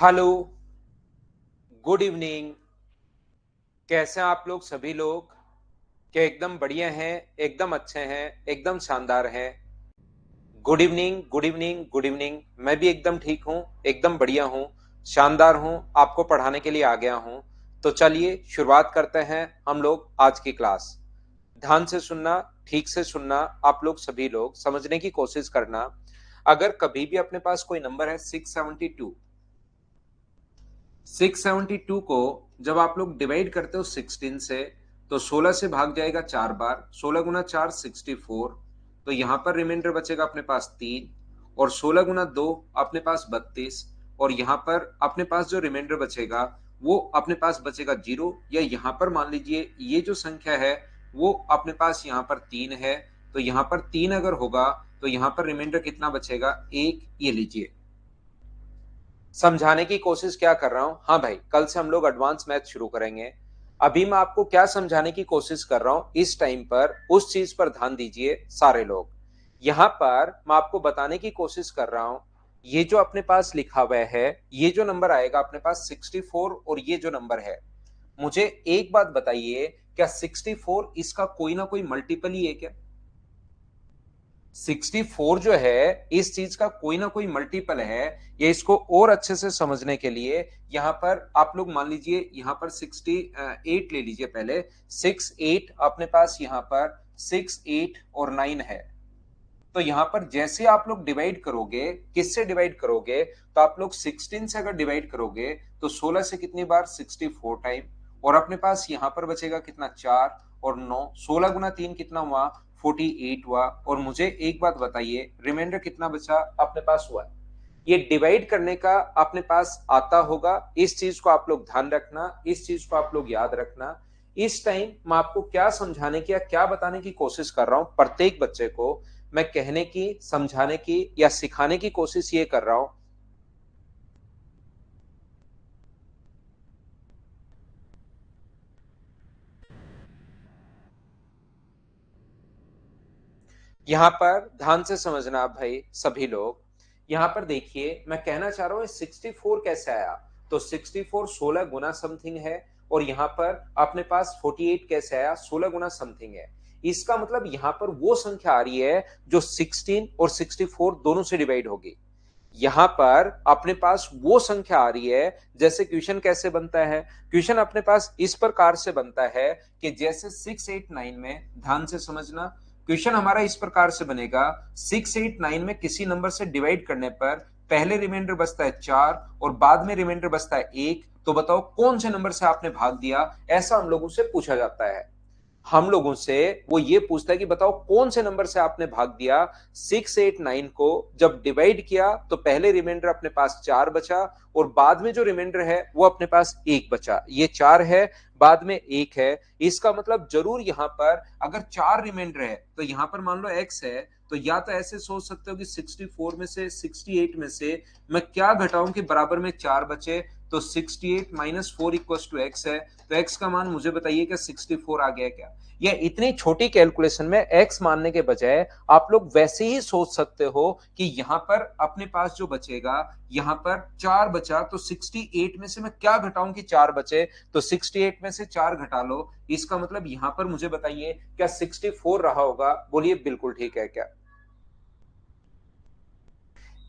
Hello, good evening. कैसे हैं आप लोग सभी लोग? क्या एकदम बढ़िया हैं, एकदम अच्छे हैं, एकदम शानदार हैं? Good evening, good evening, good evening. मैं भी एकदम ठीक हूँ, एकदम बढ़िया हूँ, शानदार हूँ, आपको पढ़ाने के लिए आ गया हूँ। तो चलिए शुरुआत करते हैं हम लोग आज की क्लास। ध्यान से सुनना, ठीक से सुनना, आप लोग सभी लोग समझने की कोशिश करना। अगर कभी भी अपने पास कोई नंबर है 672, 672 को जब आप लोग डिवाइड करते हो 16 से, तो 16 से भाग जाएगा 4 बार, 16 गुना 4 64। तो यहां पर रिमाइंडर बचेगा अपने पास 3, और 16 गुना 2 अपने पास 32, और यहां पर अपने पास जो रिमाइंडर बचेगा वो अपने पास बचेगा 0। या यहां पर मान लीजिए ये जो संख्या है वो अपने पास यहां पर 3 है, तो यहां पर 3 अगर होगा तो यहां पर रिमाइंडर कितना बचेगा? 1। ये लीजिए, समझाने की कोशिश क्या कर रहा हूं। हाँ भाई, कल से हम लोग एडवांस मैथ शुरू करेंगे। अभी मैं आपको क्या समझाने की कोशिश कर रहा हूं, इस टाइम पर उस चीज पर ध्यान दीजिए सारे लोग। यहां पर मैं आपको बताने की कोशिश कर रहा हूं, ये जो अपने पास लिखा हुआ है, ये जो नंबर आएगा अपने पास 64, और ये जो नंबर है, मुझे एक बात बताइए, क्या 64 इसका कोई ना कोई मल्टीपल ही है क्या? 64 जो है इस चीज का कोई ना कोई मल्टीपल है। ये इसको और अच्छे से समझने के लिए यहां पर आप लोग मान लीजिए, यहां पर 68 ले लीजिए पहले। 68 अपने पास यहां पर 68 और 9 है। तो यहां पर जैसे आप लोग डिवाइड करोगे, किससे डिवाइड करोगे? तो आप लोग 16 से अगर डिवाइड करोगे तो 16 से कितनी बार? 64 टाइम। और अपने पास यहां पर बचेगा कितना? 4 और 9। 16 गुना 3 कितना हुआ? 48 हुआ। और मुझे एक बात बताइए, रिमाइंडर कितना बचा अपने पास हुआ? ये डिवाइड करने का अपने पास आता होगा। इस चीज को आप लोग ध्यान रखना, इस चीज को आप लोग याद रखना। इस टाइम मैं आपको क्या समझाने की या क्या बताने की कोशिश कर रहा हूं, प्रत्येक बच्चे को मैं कहने की, समझाने की या सिखाने की कोशिश ये कर रहा हूं। यहां पर ध्यान से समझना आप भाई सभी लोग। यहां पर देखिए, मैं कहना चाह रहा हूं 64 कैसे आया। तो 64 16 गुना समथिंग है, और यहां पर अपने पास 48 कैसे आया? 16 गुना समथिंग है। इसका मतलब यहां पर वो संख्या आ रही है जो 16 और 64 दोनों से डिवाइड होगी। यहां पर अपने पास वो संख्या आ रही है। जैसे क्वेश्चन कैसे बनता है? क्वेश्चन अपने पास इस प्रकार से बनता है कि जैसे 689 में, ध्यान से समझना, क्वेश्चन हमारा इस प्रकार से बनेगा। 689 में किसी नंबर से डिवाइड करने पर पहले रिमाइंडर बचता है 4 और बाद में रिमाइंडर बचता है 1। तो बताओ कौन से नंबर से आपने भाग दिया? ऐसा हम लोगों से पूछा जाता है। हम लोगों से वो ये पूछता है कि बताओ कौन से नंबर से आपने भाग दिया। 689 को जब डिवाइड किया तो पहले रिमाइंडर अपने पास 4 बचा, और बाद में जो रिमाइंडर है वो अपने पास 1 बचा। ये 4 है, बाद में 1 है। इसका मतलब जरूर यहां पर अगर 4 रिमाइंडर है तो यहां पर मान लो x है, तो या तो ऐसे सोच सकते हो कि 64 में से, 68 में से मैं क्या घटाऊं कि बराबर में 4 बचे। तो 68 माइनस 4 इक्वल टू एक्स है। तो x का मान मुझे बताइए क्या 64 आ गया क्या? या इतनी छोटी कैलकुलेशन में x मानने के बजाय आप लोग वैसे ही सोच सकते हो कि यहां पर अपने पास जो बचेगा, यहां पर 4 बचा, तो 68 में से मैं क्या घटाऊं कि 4 बचे? तो 68 में से 4 घटा लो। इसका मतलब यहां पर मुझे बताइए क्या 64 रहा होगा? बोलिए बिल्कुल ठीक है क्या?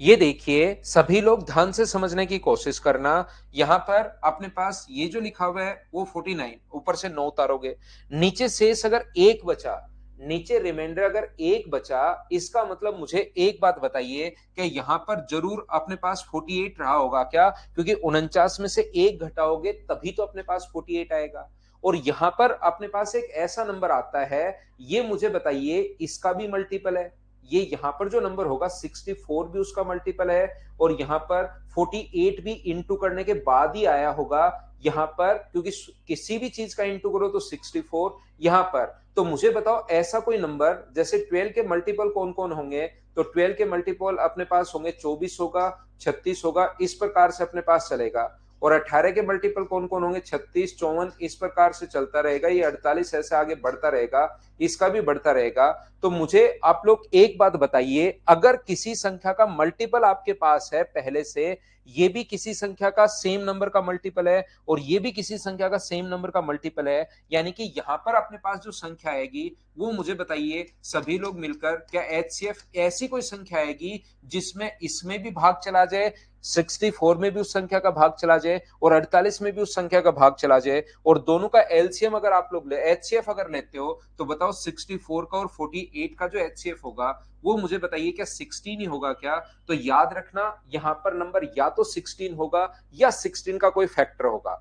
ये देखिए सभी लोग ध्यान से समझने की कोशिश करना। यहां पर अपने पास ये जो लिखा हुआ है वो 49, ऊपर से 9 उतारोगे, नीचे शेष अगर एक बचा, नीचे रिमाइंडर अगर एक बचा, इसका मतलब मुझे एक बात बताइए कि यहां पर जरूर अपने पास 48 रहा होगा क्या? क्योंकि 49 में से एक घटाओगे तभी तो अपने पास 48 आएगा। और यहां पर अपने पास एक ऐसा नंबर आता है, ये मुझे बताइए इसका भी मल्टीपल है। ये यहां पर जो नंबर होगा 64 भी उसका मल्टीपल है, और यहां पर 48 भी इंटू करने के बाद ही आया होगा यहां पर, क्योंकि किसी भी चीज का इंटू करो तो 64 यहां पर। तो मुझे बताओ ऐसा कोई नंबर, जैसे 12 के मल्टीपल कौन कौन होंगे? तो 12 के मल्टीपल अपने पास होंगे 24 होगा, 36 होगा, इस प्रकार से अपने पास चलेगा। और 18 के मल्टीपल कौन कौन होंगे? 36, 54, इस प्रकार से चलता रहेगा। ये 48 ऐसे आगे बढ़ता रहेगा, इसका भी बढ़ता रहेगा। तो मुझे आप लोग एक बात बताइए, अगर किसी संख्या का मल्टीपल आपके पास है पहले से, ये भी किसी संख्या का सेम नंबर का मल्टीपल है और ये भी किसी संख्या का सेम नंबर का मल्टीपल है, यानी कि यहां पर अपने पास जो संख्या आएगी वो मुझे बताइए सभी लोग मिलकर, क्या एचसीएफ ऐसी कोई संख्या आएगी जिसमें इसमें भी भाग चला जाए, 64 में भी उस संख्या का भाग चला जाए और 48 में भी उस संख्या का भाग चला जाए, और दोनों का एलसीएम अगर आप लोग एचसीएफ अगर लेते हो तो बताओ 64 का और 48 का जो एचसीएफ होगा वो मुझे बताइए क्या 16 ही होगा क्या? तो याद रखना यहां पर नंबर या तो 16 होगा या 16 का कोई फैक्टर होगा।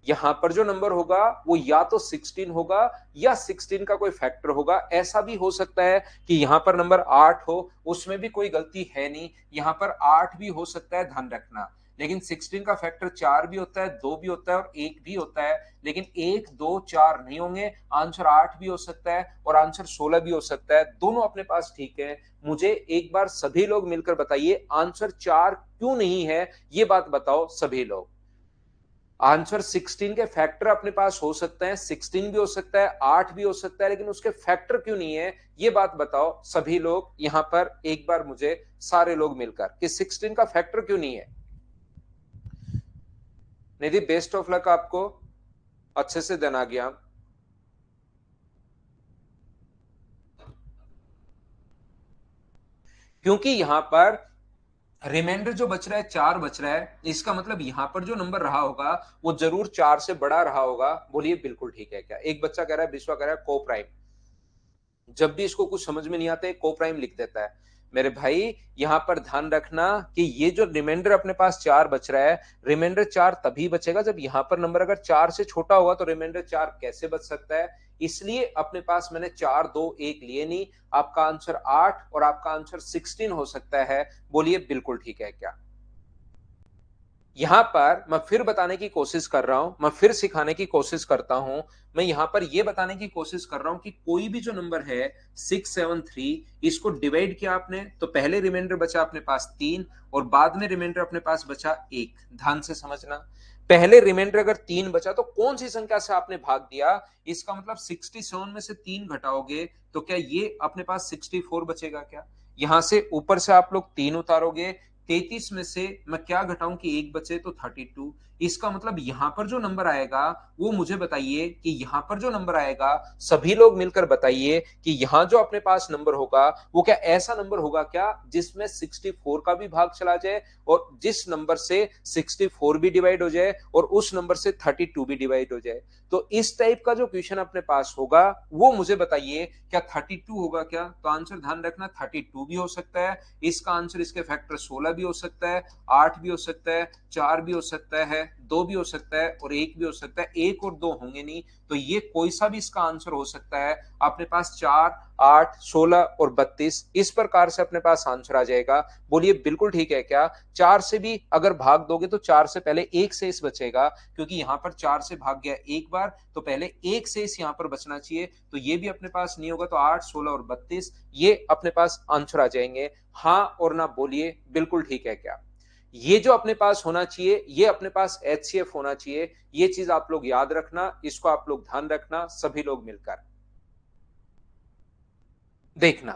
यहां पर जो नंबर होगा वो या तो 16 होगा या 16 का कोई फैक्टर होगा। ऐसा भी हो सकता है कि यहां पर नंबर 8 हो, उसमें भी कोई गलती है नहीं, यहां पर 8 भी हो सकता है, ध्यान रखना। लेकिन 16 का फैक्टर 4 भी होता है, 2 भी होता है और 1 भी होता है, लेकिन 1 2 4 नहीं होंगे। आंसर 8 भी हो सकता है और आंसर 16 भी हो सकता है, दोनों अपने पास ठीक है। मुझे एक बार सभी लोग मिलकर बताइए आंसर 4 क्यों नहीं है, ये बात बताओ सभी लोग। आंसर 16 के फैक्टर अपने पास हो सकते हैं, 16 भी हो सकता है, 8 भी हो सकता है, लेकिन उसके फैक्टर क्यों नहीं है, ये बात बताओ सभी लोग यहां पर एक बार मुझे, सारे लोग मिलकर, कि 16 का फैक्टर क्यों नहीं है। निधि बेस्ट ऑफ लक आपको, अच्छे से दिन आ गया। क्योंकि यहां पर रिमाइंडर जो बच रहा है 4 बच रहा है, इसका मतलब यहां पर जो नंबर रहा होगा वो जरूर 4 से बड़ा रहा होगा। बोलिए बिल्कुल ठीक है क्या? एक बच्चा कह रहा है, विश्वा कह रहा है को प्राइम, जब भी इसको कुछ समझ में नहीं आता है को प्राइम लिख देता है। मेरे भाई यहां पर ध्यान रखना कि ये जो रिमाइंडर अपने पास 4 बच रहा है, रिमाइंडर 4 तभी बचेगा जब यहां पर नंबर अगर 4 से छोटा होगा, तो रिमाइंडर 4 कैसे बच सकता है? इसलिए अपने पास मैंने 4 2 1 लिए नहीं। आपका आंसर 8 और आपका आंसर 16 हो सकता है। बोलिए बिल्कुल ठीक है क्या? यहां पर मैं फिर बताने की कोशिश कर रहा हूं, मैं फिर सिखाने की कोशिश करता हूं। मैं यहां पर यह बताने की कोशिश कर रहा हूं कि कोई भी जो नंबर है 673, इसको डिवाइड किया आपने तो पहले रिमाइंडर बचा अपने पास 3 और बाद में रिमाइंडर अपने पास बचा 1। ध्यान से समझना, पहले रिमाइंडर अगर 3 बचा तो कौन सी संख्या से आपने भाग दिया, इसका मतलब 67 में से 3 घटाओगे तो क्या ये अपने पास 64 बचेगा क्या? यहां से ऊपर से आप लोग 3 उतारोगे, 33 में से मैं क्या घटाऊं कि 1 बचे तो 32। इसका मतलब यहां पर जो नंबर आएगा वो मुझे बताइए कि यहां पर जो नंबर आएगा, सभी लोग मिलकर बताइए कि यहां जो अपने पास नंबर होगा वो क्या ऐसा नंबर होगा क्या जिसमें 64 का भी भाग चला जाए और जिस नंबर से 64 भी डिवाइड हो जाए और उस नंबर से 32 भी डिवाइड हो जाए। तो इस टाइप का जो क्वेश्चन अपने पास होगा वो मुझे बताइए क्या 32 होगा क्या? तो आंसर ध्यान रखना 32 भी हो सकता है, इसका आंसर इसके फैक्टर 16 भी हो सकता है, 8 भी हो सकता है, 4 भी हो सकता है, 2 भी हो सकता है और 1 भी हो सकता है। 1 और 2 होंगे नहीं, तो ये कोई सा भी इसका आंसर हो सकता है। अपने पास 4 8 16 और 32 इस प्रकार से अपने पास आंसर आ जाएगा। बोलिए बिल्कुल ठीक है क्या? 4 से भी अगर भाग दोगे तो 4 से पहले 1 शेष बचेगा, क्योंकि यहां पर 4 से भाग गया एक बार तो पहले 1 शेष यहां पर बचना चाहिए, तो ये भी अपने पास नहीं होगा। तो 8 16 और 32 ये अपने पास आंसर आ जाएंगे। हाँ और ना बोलिए बिल्कुल ठीक है क्या? ये जो अपने पास होना चाहिए, ये अपने पास एचसीएफ होना चाहिए। ये चीज आप लोग याद रखना, इसको आप लोग ध्यान रखना सभी लोग मिलकर देखना।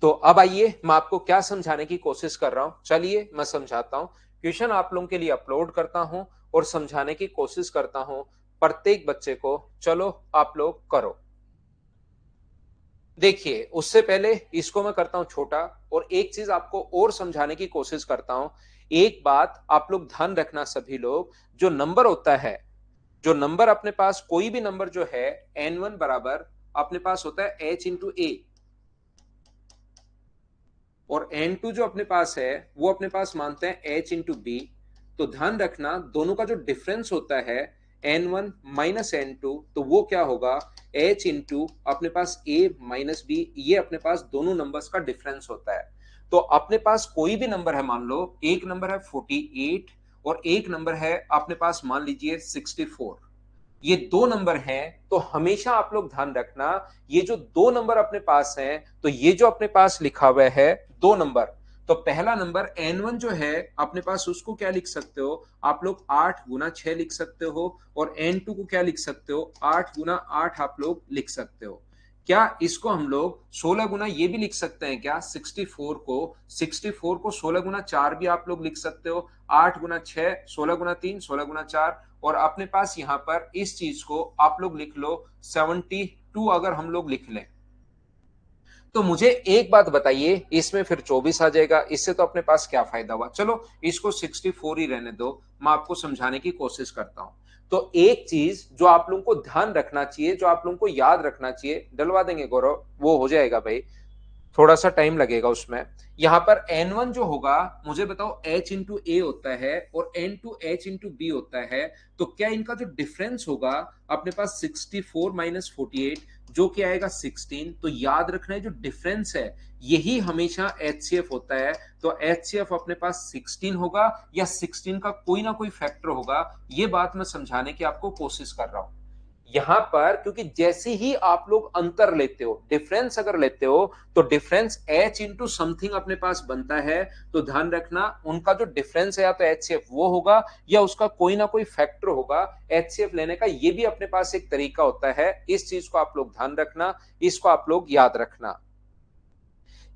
तो अब आइए मैं आपको क्या समझाने की कोशिश कर रहा हूं, चलिए मैं समझाता हूं। क्वेश्चन आप लोगों के लिए अपलोड करता हूं और समझाने की कोशिश करता हूं प्रत्येक बच्चे को। चलो आप लोग करो। देखिए उससे पहले इसको मैं करता हूं छोटा और एक चीज आपको और समझाने की कोशिश करता हूं। एक बात आप लोग ध्यान रखना सभी लोग, जो नंबर होता है, जो नंबर अपने पास कोई भी नंबर जो है n1 बराबर अपने पास होता है h इंटू ए, और n2 जो अपने पास है वो अपने पास मानते हैं h इंटू बी। तो ध्यान रखना दोनों का जो डिफरेंस होता है n1 माइनस n2, तो वो क्या होगा h इंटू अपने पास a माइनस बी, ये अपने पास दोनों नंबर्स का डिफरेंस होता है। तो अपने पास कोई भी नंबर है, मान लो एक नंबर है 48 और एक नंबर है अपने पास मान लीजिए 64, ये दो नंबर हैं, तो हमेशा आप लोग ध्यान रखना ये जो दो नंबर अपने पास हैं, तो ये जो अपने पास लिखा हुआ है दो नंबर, तो पहला नंबर n1 जो है अपने पास उसको क्या लिख सकते हो आप लोग 8 गुना 6 लिख सकते हो, और n2 को क्या लिख सकते हो 8 गुना 8 आप लोग लिख सकते हो। क्या इसको हम लोग 16 गुना ये भी लिख सकते हैं क्या? 64 को 16 गुना 4 भी आप लोग लिख सकते हो। 8 गुना 6, 16 गुना 3, 16 गुना 4, और अपने पास यहां पर इस चीज को आप लोग लिख लो 72 अगर हम लोग लिख लें। तो मुझे एक बात बताइए, इसमें फिर 24 आ जाएगा, इससे तो अपने पास क्या फायदा हुआ? चलो इसको 64 ही रहने दो, मैं आपको समझाने की कोशिश करता हूं। तो एक चीज जो आप लोगों को ध्यान रखना चाहिए, जो आप लोगों को याद रखना चाहिए, डलवा देंगे गौरव, वो हो जाएगा भाई, थोड़ा सा टाइम लगेगा उसमें। यहां पर N1 जो होगा, मुझे बताओ H इंटू ए होता है और N2 H इंटू बी होता है, तो क्या इनका जो डिफरेंस होगा अपने पास 64 माइनस 48, जो कि आएगा 16। तो याद रखना है जो डिफरेंस है यही हमेशा HCF होता है। तो HCF अपने पास 16 होगा या 16 का कोई ना कोई फैक्टर होगा, ये बात मैं समझाने की आपको कोशिश कर रहा हूं। यहां पर क्योंकि जैसे ही आप लोग अंतर लेते हो, डिफरेंस अगर लेते हो, तो डिफरेंस H इंटू समथिंग अपने पास बनता है। तो ध्यान रखना उनका जो डिफरेंस है या तो HCF वो होगा या उसका कोई ना कोई फैक्टर होगा। HCF लेने का ये भी अपने पास एक तरीका होता है, इस चीज को आप लोग ध्यान रखना, इसको आप लोग याद रखना।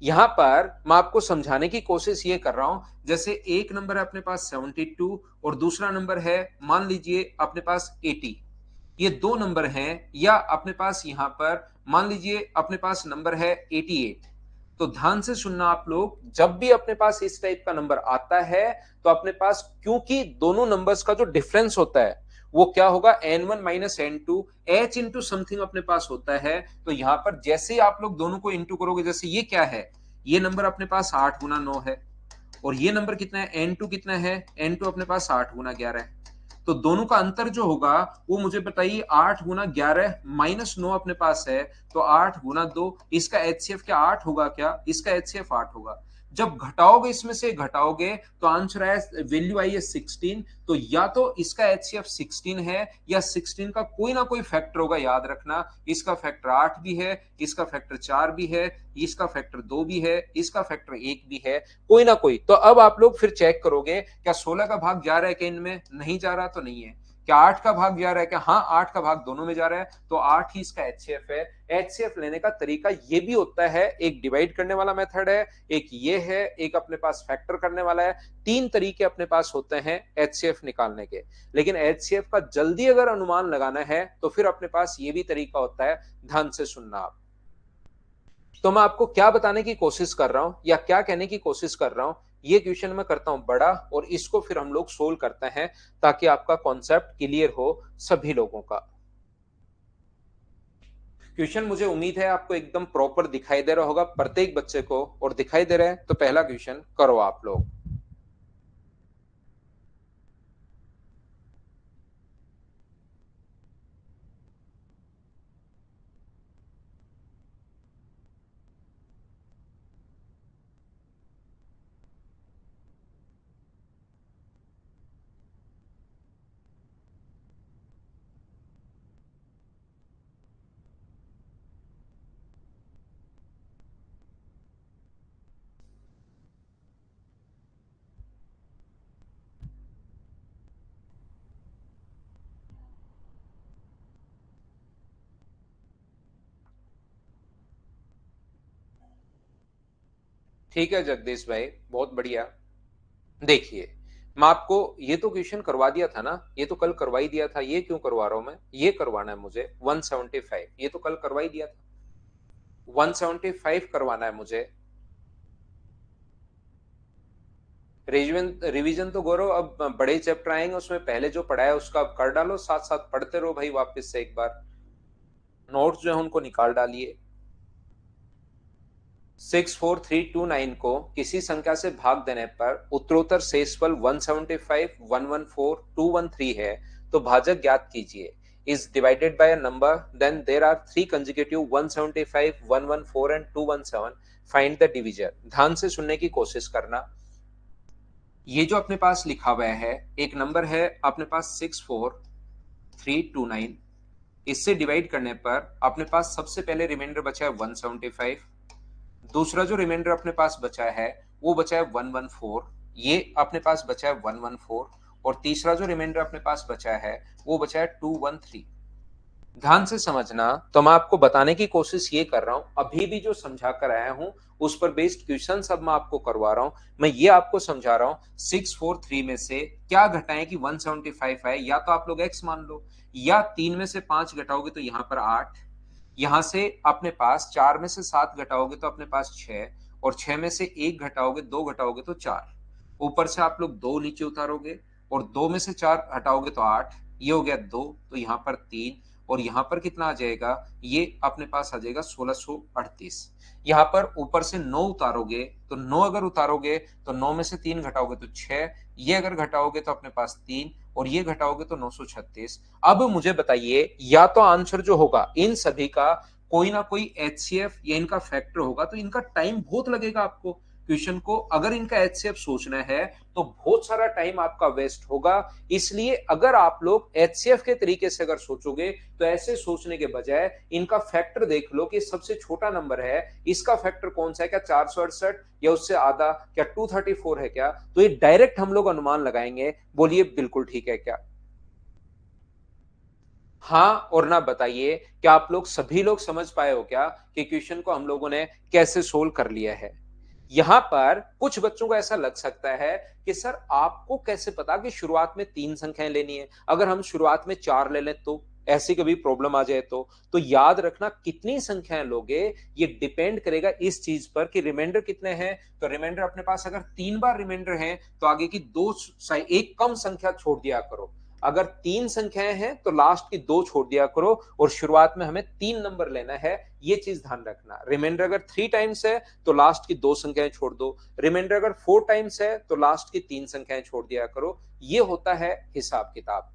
यहां पर मैं आपको समझाने की कोशिश ये कर रहा हूं, जैसे एक नंबर है अपने पास 72 और दूसरा नंबर है मान लीजिए अपने पास 80, ये दो नंबर हैं, या अपने पास यहां पर मान लीजिए अपने पास नंबर है 88। तो ध्यान से सुनना आप लोग, जब भी अपने पास इस टाइप का नंबर आता है, तो अपने पास क्योंकि दोनों नंबर्स का जो डिफरेंस होता है वो क्या होगा, N1 minus N2, H into something अपने पास होता है। तो यहां पर जैसे ही आप लोग दोनों को इंटू करोगे, जैसे ये क्या है, ये नंबर अपने पास 8 गुना 9 है, और ये नंबर कितना है, N2 कितना है, N2 अपने पास 8 गुना 11 है। तो दोनों का अंतर जो होगा वो मुझे बताइए, 8 गुना 11 माइनस 9 अपने पास है, तो 8 गुना 2, इसका एचसीएफ क्या 8 होगा क्या? इसका एचसीएफ 8 होगा। जब घटाओगे, इसमें से घटाओगे, तो आंसर है, वैल्यू आई है 16। तो या तो इसका एचसीएफ 16 है या 16 का कोई ना कोई फैक्टर होगा, याद रखना। इसका फैक्टर 8 भी है, इसका फैक्टर 4 भी है, इसका फैक्टर 2 भी है, इसका फैक्टर 1 भी है, कोई ना कोई। तो अब आप लोग फिर चेक करोगे, क्या 16 का भाग जा रहा है क्या इनमें? नहीं जा रहा तो नहीं है। क्या 8 का भाग जा रहा है क्या? हाँ, 8 का भाग दोनों में जा रहा है, तो 8 ही इसका एचसीएफ है। एचसीएफ लेने का तरीका ये भी होता है, एक डिवाइड करने वाला मेथड है, एक ये है, एक अपने पास फैक्टर करने वाला है। 3 तरीके अपने पास होते हैं एचसीएफ निकालने के। लेकिन एचसीएफ का जल्दी अगर अनुमान लगाना है तो फिर अपने पास ये भी तरीका होता है, ध्यान से सुनना आप। तो मैं आपको क्या बताने की कोशिश कर रहा हूं या क्या कहने की कोशिश कर रहा हूं, ये क्वेश्चन मैं करता हूं बड़ा, और इसको फिर हम लोग सोल्व करते हैं, ताकि आपका कॉन्सेप्ट क्लियर हो सभी लोगों का। क्वेश्चन मुझे उम्मीद है आपको एकदम प्रॉपर दिखाई दे रहा होगा प्रत्येक बच्चे को, और दिखाई दे रहा है तो पहला क्वेश्चन करो आप लोग। ठीक है जगदीश भाई, बहुत बढ़िया। देखिए, मैं आपको ये तो क्वेश्चन करवा दिया था ना, ये तो कल करवा ही दिया था। ये क्यों करवा रहा हूं मैं, ये करवाना है मुझे 175, ये तो कल करवा ही दिया था। 175 करवाना है मुझे। रिवीजन रिवीजन तो गौरव, अब बड़े चैप्टर आएंगे, उसमें पहले जो पढ़ा है उसका अब कर डालो, साथ साथ पढ़ते रहो भाई, वापस से एक बार नोट्स जो है उनको निकाल डालिए। 64329 को किसी संख्या से भाग देने पर उत्तरोत्तर शेषफल 175, 114, 213 है, तो भाजक ज्ञात कीजिए। is divided by a number, then there are three consecutive 175, 114 and 217, find the divisor। ध्यान से सुनने की कोशिश करना। ये जो अपने पास लिखा हुआ है, एक नंबर है अपने पास 64329, इससे डिवाइड करने पर अपने पास सबसे पहले रिमाइंडर बचा है 175, दूसरा जो रिमाइंडर अपने पास बचा है वो बचा है 114, ये अपने पास बचा है 114, और तीसरा जो रिमाइंडर अपने पास बचा है वो बचा है 213। ध्यान से समझना। तो मैं आपको बताने की कोशिश ये कर रहा हूं, अभी भी जो समझा कर आया हूं उस पर बेस्ड क्वेश्चन सब मैं आपको करवा रहा हूं। मैं ये आपको समझा रहा हूं 643 में से क्या घटाएं कि 175 आए। या तो आप लोग x मान लो, या 3 में से 5 घटाओगे तो यहां पर 8, यहां से अपने पास 4 में से 7 घटाओगे तो अपने पास 6, और 6 में से 1 घटाओगे 2 घटाओगे तो 4, ऊपर से आप लोग 2 नीचे उतारोगे, और 2 में से 4 हटाओगे तो 8, ये हो गया 2, तो यहां पर 3, और यहां पर कितना आ जाएगा, ये अपने पास आ जाएगा 1638। यहां पर ऊपर से 9 उतारोगे, तो 9 अगर उतारोगे तो 9 में से 3 घटाओगे तो 6, ये अगर घटाओगे तो अपने पास 3, और ये घटाओगे तो 936। अब मुझे बताइए, या तो आंसर जो होगा इन सभी का कोई ना कोई एचसीएफ या इनका फैक्टर होगा, तो इनका टाइम बहुत लगेगा आपको क्वेश्चन को। अगर इनका एचसीएफ सोचना है तो बहुत सारा टाइम आपका वेस्ट होगा। इसलिए अगर आप लोग एचसीएफ के तरीके से अगर सोचोगे तो ऐसे सोचने के बजाय इनका फैक्टर देख लो कि सबसे छोटा नंबर है, इसका फैक्टर कौन सा है, क्या 468 या उससे आधा, क्या 234 है क्या, तो ये डायरेक्ट हम लोग अनुमान लगाएंगे। बोलिए बिल्कुल ठीक है क्या? हाँ और ना बताइए, क्या आप लोग सभी लोग समझ पाए हो क्या कि क्वेश्चन को हम लोगों ने कैसे सोल्व कर लिया है? यहां पर कुछ बच्चों को ऐसा लग सकता है कि सर आपको कैसे पता कि शुरुआत में 3 संख्याएं लेनी है, अगर हम शुरुआत में 4 ले लें तो ऐसी कभी प्रॉब्लम आ जाए तो याद रखना कितनी संख्याएं लोगे ये डिपेंड करेगा इस चीज पर कि रिमाइंडर कितने हैं। तो रिमाइंडर अपने पास अगर 3 बार रिमाइंडर है तो आगे की एक कम संख्या छोड़ दिया करो। अगर 3 संख्याएं हैं तो लास्ट की 2 छोड़ दिया करो, और शुरुआत में हमें 3 नंबर लेना है, ये चीज ध्यान रखना। रिमाइंडर अगर 3 टाइम्स है तो लास्ट की 2 संख्याएं छोड़ दो, रिमाइंडर अगर 4 टाइम्स है तो लास्ट की 3 संख्याएं छोड़ दिया करो। ये होता है हिसाब किताब।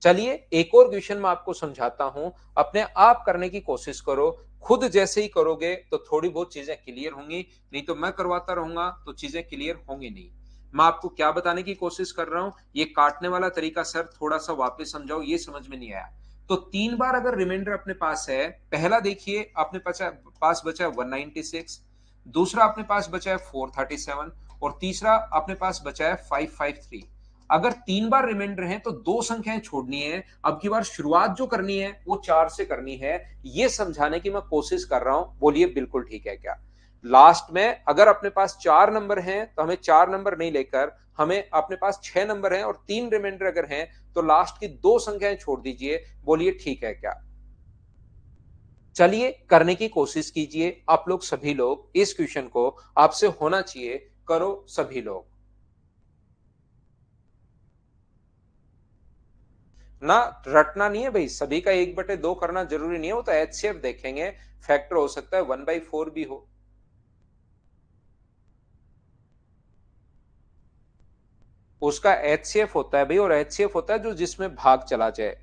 चलिए एक और क्वेश्चन मैं आपको समझाता हूं, अपने आप करने की कोशिश करो। खुद जैसे ही करोगे तो थोड़ी बहुत चीजें क्लियर होंगी, नहीं तो मैं करवाता रहूंगा तो चीजें क्लियर होंगी नहीं। मैं आपको क्या बताने की कोशिश कर रहा हूं, ये काटने वाला तरीका सर थोड़ा सा वापस समझाओ, ये समझ में नहीं आया। तो 3 बार अगर रिमाइंडर अपने पास है, पहला देखिए अपने पास बचा है 196, दूसरा अपने पास बचा है 437, और तीसरा अपने पास बचा है 553। अगर 3 बार रिमाइंडर है तो 2 संख्याएं छोड़नी है। अब की बार शुरुआत जो करनी है वो 4 से करनी है, ये समझाने की मैं कोशिश कर रहा हूं। बोलिए बिल्कुल ठीक है क्या? लास्ट में अगर अपने पास 4 नंबर हैं तो हमें 4 नंबर नहीं लेकर हमें अपने पास 6 नंबर हैं, और 3 रिमाइंडर अगर हैं तो लास्ट की 2 संख्याएं छोड़ दीजिए। बोलिए ठीक है क्या? चलिए करने की कोशिश कीजिए आप लोग सभी लोग, इस क्वेश्चन को आपसे होना चाहिए, करो सभी लोग। ना रटना नहीं है भाई, सभी का 1/2 करना जरूरी नहीं है, वो तो एचसीएफ देखेंगे, फैक्टर हो सकता है 1/4 भी हो। उसका एचसीएफ होता है भाई, और एचसीएफ होता है जो जिसमें भाग चला जाए।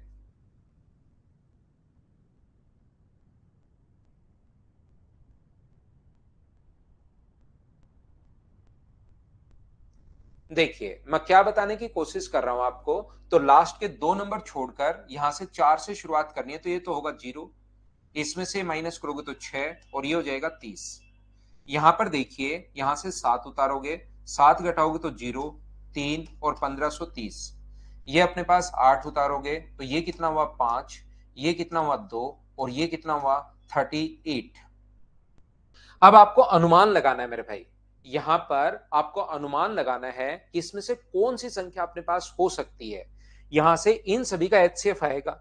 देखिए मैं क्या बताने की कोशिश कर रहा हूं आपको, तो लास्ट के 2 नंबर छोड़कर यहां से 4 से शुरुआत करनी है, तो ये तो होगा 0, इसमें से माइनस करोगे तो 6, और ये हो जाएगा 30। यहां पर देखिए यहां से 7 उतारोगे, 7 घटाओगे तो 0, 3 और 1530। ये अपने पास 8 उतारोगे तो ये कितना हुआ 5, ये कितना हुआ 2, और ये कितना हुआ 38। अब आपको अनुमान लगाना है मेरे भाई, यहां पर आपको अनुमान लगाना है कि इसमें से कौन सी संख्या अपने पास हो सकती है। यहां से इन सभी का एचसीएफ आएगा।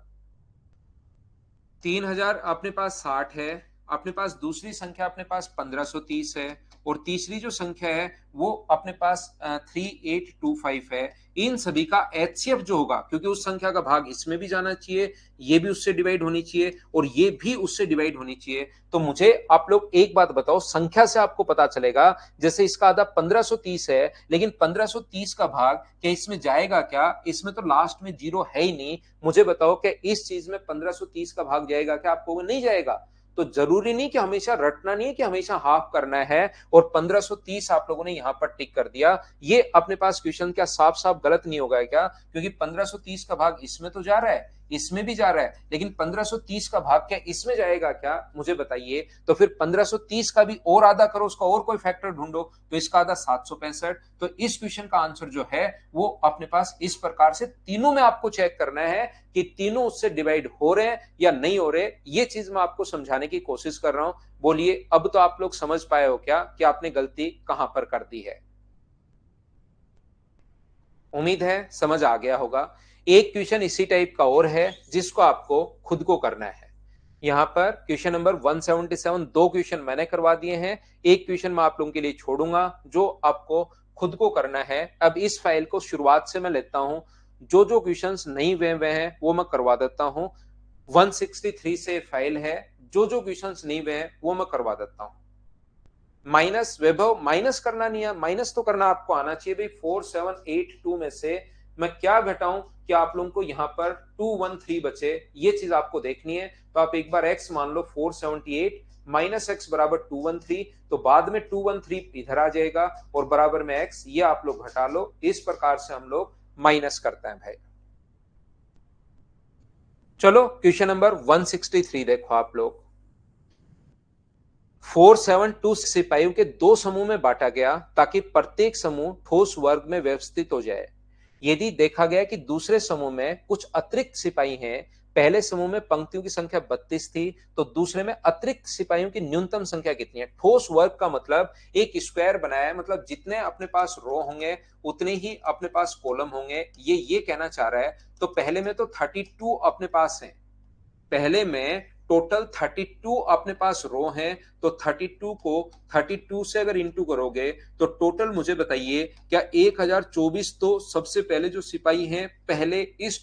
3000 अपने पास 60 है, अपने पास दूसरी संख्या अपने पास 1530 है, और तीसरी जो संख्या है वो अपने पास 3825 है। इन सभी का एचसीएफ जो होगा, क्योंकि उस संख्या का भाग इसमें भी जाना चाहिए, ये भी उससे डिवाइड होनी चाहिए, और ये भी उससे डिवाइड होनी चाहिए। तो मुझे आप लोग एक बात बताओ, संख्या से आपको पता चलेगा, जैसे इसका आधा 1530 है, लेकिन 1530 का भाग क्या इसमें जाएगा क्या? इसमें तो लास्ट में 0 है ही नहीं। मुझे बताओ कि इस चीज में 1530 का भाग जाएगा क्या? आपको वो नहीं जाएगा। तो जरूरी नहीं कि हमेशा रटना नहीं है कि हमेशा हाफ करना है, और 1530 आप लोगों ने यहां पर टिक कर दिया। ये अपने पास क्वेश्चन क्या साफ साफ गलत नहीं होगा क्या? क्योंकि 1530 का भाग इसमें तो जा रहा है, इसमें भी जा रहा है, लेकिन 1530 का भाग क्या इसमें जाएगा क्या, मुझे बताइए। तो फिर 1530 का भी और आधा करो, उसका और कोई फैक्टर ढूंढो, तो इसका आधा 765। तो इस क्वेश्चन का आंसर जो है वो अपने पास इस प्रकार से तीनों में आपको चेक करना है कि तीनों उससे डिवाइड हो रहे हैं या नहीं हो रहे। ये चीज मैं आपको समझाने की कोशिश कर रहा हूं। बोलिए अब तो आप लोग समझ पाए हो क्या कि आपने गलती कहां पर कर दी है। उम्मीद है समझ आ गया होगा। एक क्वेश्चन इसी टाइप का और है जिसको आपको खुद को करना है। यहां पर क्वेश्चन नंबर 177, दो क्वेश्चन मैंने करवा दिए हैं, एक क्वेश्चन मैं आप लोगों के लिए छोड़ूंगा जो आपको खुद को करना है। अब इस फाइल को शुरुआत से मैं लेता हूं, जो जो क्वेश्चंस नहीं हुए हैं वो मैं करवा देता हूं। 163 से फाइल है, जो जो क्वेश्चंस नहीं हुए हैं वो मैं करवा देता हूं। माइनस वैभव, माइनस करना नहीं है, माइनस तो करना आपको आना चाहिए भाई। 4782 में से मैं क्या घटाऊं कि आप लोगों को यहां पर 213 बचे, ये चीज आपको देखनी है। तो आप एक बार एक्स मान लो 478 माइनस एक्स बराबर 213, तो बाद में 213 इधर आ जाएगा और बराबर में एक्स, ये आप लोग घटा लो। इस प्रकार से हम लोग माइनस करते हैं भाई। चलो क्वेश्चन नंबर 163 देखो आप लोग। 472 सिपाहियों के दो समूह में बांटा गया ताकि प्रत्येक समूह ठोस वर्ग में व्यवस्थित हो जाए। यदि देखा गया कि दूसरे समूह में कुछ अतिरिक्त सिपाही हैं, पहले समूह में पंक्तियों की संख्या 32 थी, तो दूसरे में अतिरिक्त सिपाहियों की न्यूनतम संख्या कितनी है। ठोस वर्ग का मतलब एक स्क्वायर बनाया है, मतलब जितने अपने पास रो होंगे उतने ही अपने पास कॉलम होंगे, ये कहना चाह रहा है। तो पहले में तो 32 अपने पास है, पहले में टोटल 32 अपने पास रो हैं, तो 32 को 32 से अगर इंटू करोगे तो टोटल मुझे बताइए क्या 1024 तो सबसे पहले जो सिपाही हैं पहले इस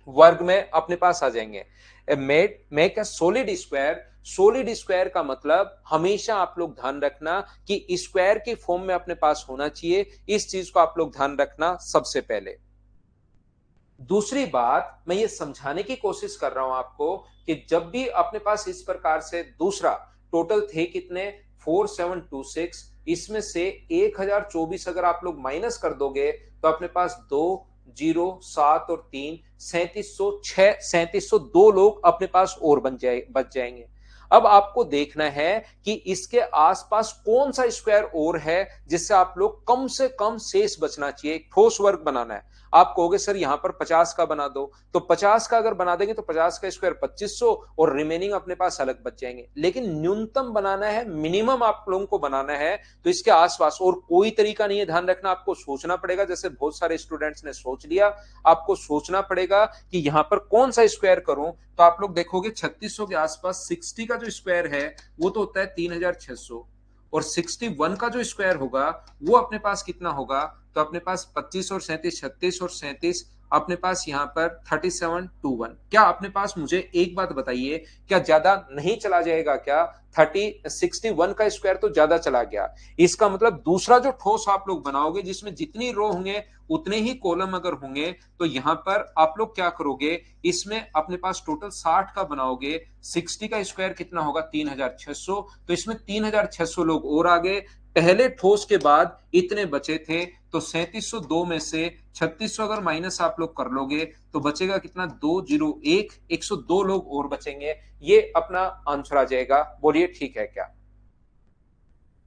वर्ग में अपने पास आ जाएंगे। Make a solid square, solid square का मतलब हमेशा आप लोग ध्यान रखना कि स्क्वायर के फॉर्म में अपने पास होना चाहिए, इस चीज को आप लोग ध्यान रखना सबसे पहले। दूसरी बात मैं ये समझाने की कोशिश कर रहा हूं आपको कि जब भी अपने पास इस प्रकार से दूसरा टोटल थे कितने 4726, इसमें से 1024 अगर आप लोग माइनस कर दोगे तो अपने पास 2 0 7 और 3 3706 3702 लोग अपने पास और बच जाएंगे। अब आपको देखना है कि इसके आसपास कौन सा स्क्वायर और है जिससे आप लोग कम से कम शेष बचना चाहिए, ठोस वर्ग बनाना है। आप कहोगे सर यहां पर 50 का बना दो, तो 50 का अगर बना देंगे तो 50 का स्क्वायर 2500 और रिमेनिंग अपने पास अलग बच जाएंगे। लेकिन न्यूनतम बनाना है, मिनिमम आप लोगों को बनाना है, तो इसके आसपास और कोई तरीका नहीं है। ध्यान रखना, आपको सोचना पड़ेगा, जैसे बहुत सारे स्टूडेंट्स ने सोच लिया, आपको सोचना पड़ेगा कि यहां पर कौन सा स्क्वायर करूं। तो आप लोग देखोगे 3600 के आसपास 60 का जो स्क्वायर है वो तो होता है 3600, और 61 का जो स्क्वायर होगा वो अपने पास कितना होगा, तो अपने पास 25 और 37 36 और 37 अपने पास यहाँ पर 3721। क्या अपने पास, मुझे एक बात बताइए, क्या ज्यादा नहीं चला जाएगा क्या? 61 का स्क्वायर तो ज्यादा चला गया। इसका मतलब दूसरा जो ठोस आप लोग बनाओगे जिसमें जितनी रो होंगे उतने ही कॉलम अगर होंगे, तो यहां पर आप लोग क्या करोगे, इसमें अपने पास टोटल 60 का बनाओगे, 60 का स्क्वायर कितना होगा 3600, तो इसमें 3600 लोग और आ गए। पहले ठोस के बाद इतने बचे थे, तो 3702 में से 3600 अगर माइनस आप लोग कर लोगे तो बचेगा कितना 201, 102 लोग और बचेंगे। ये अपना आंसर आ जाएगा। बोलिए ठीक है क्या?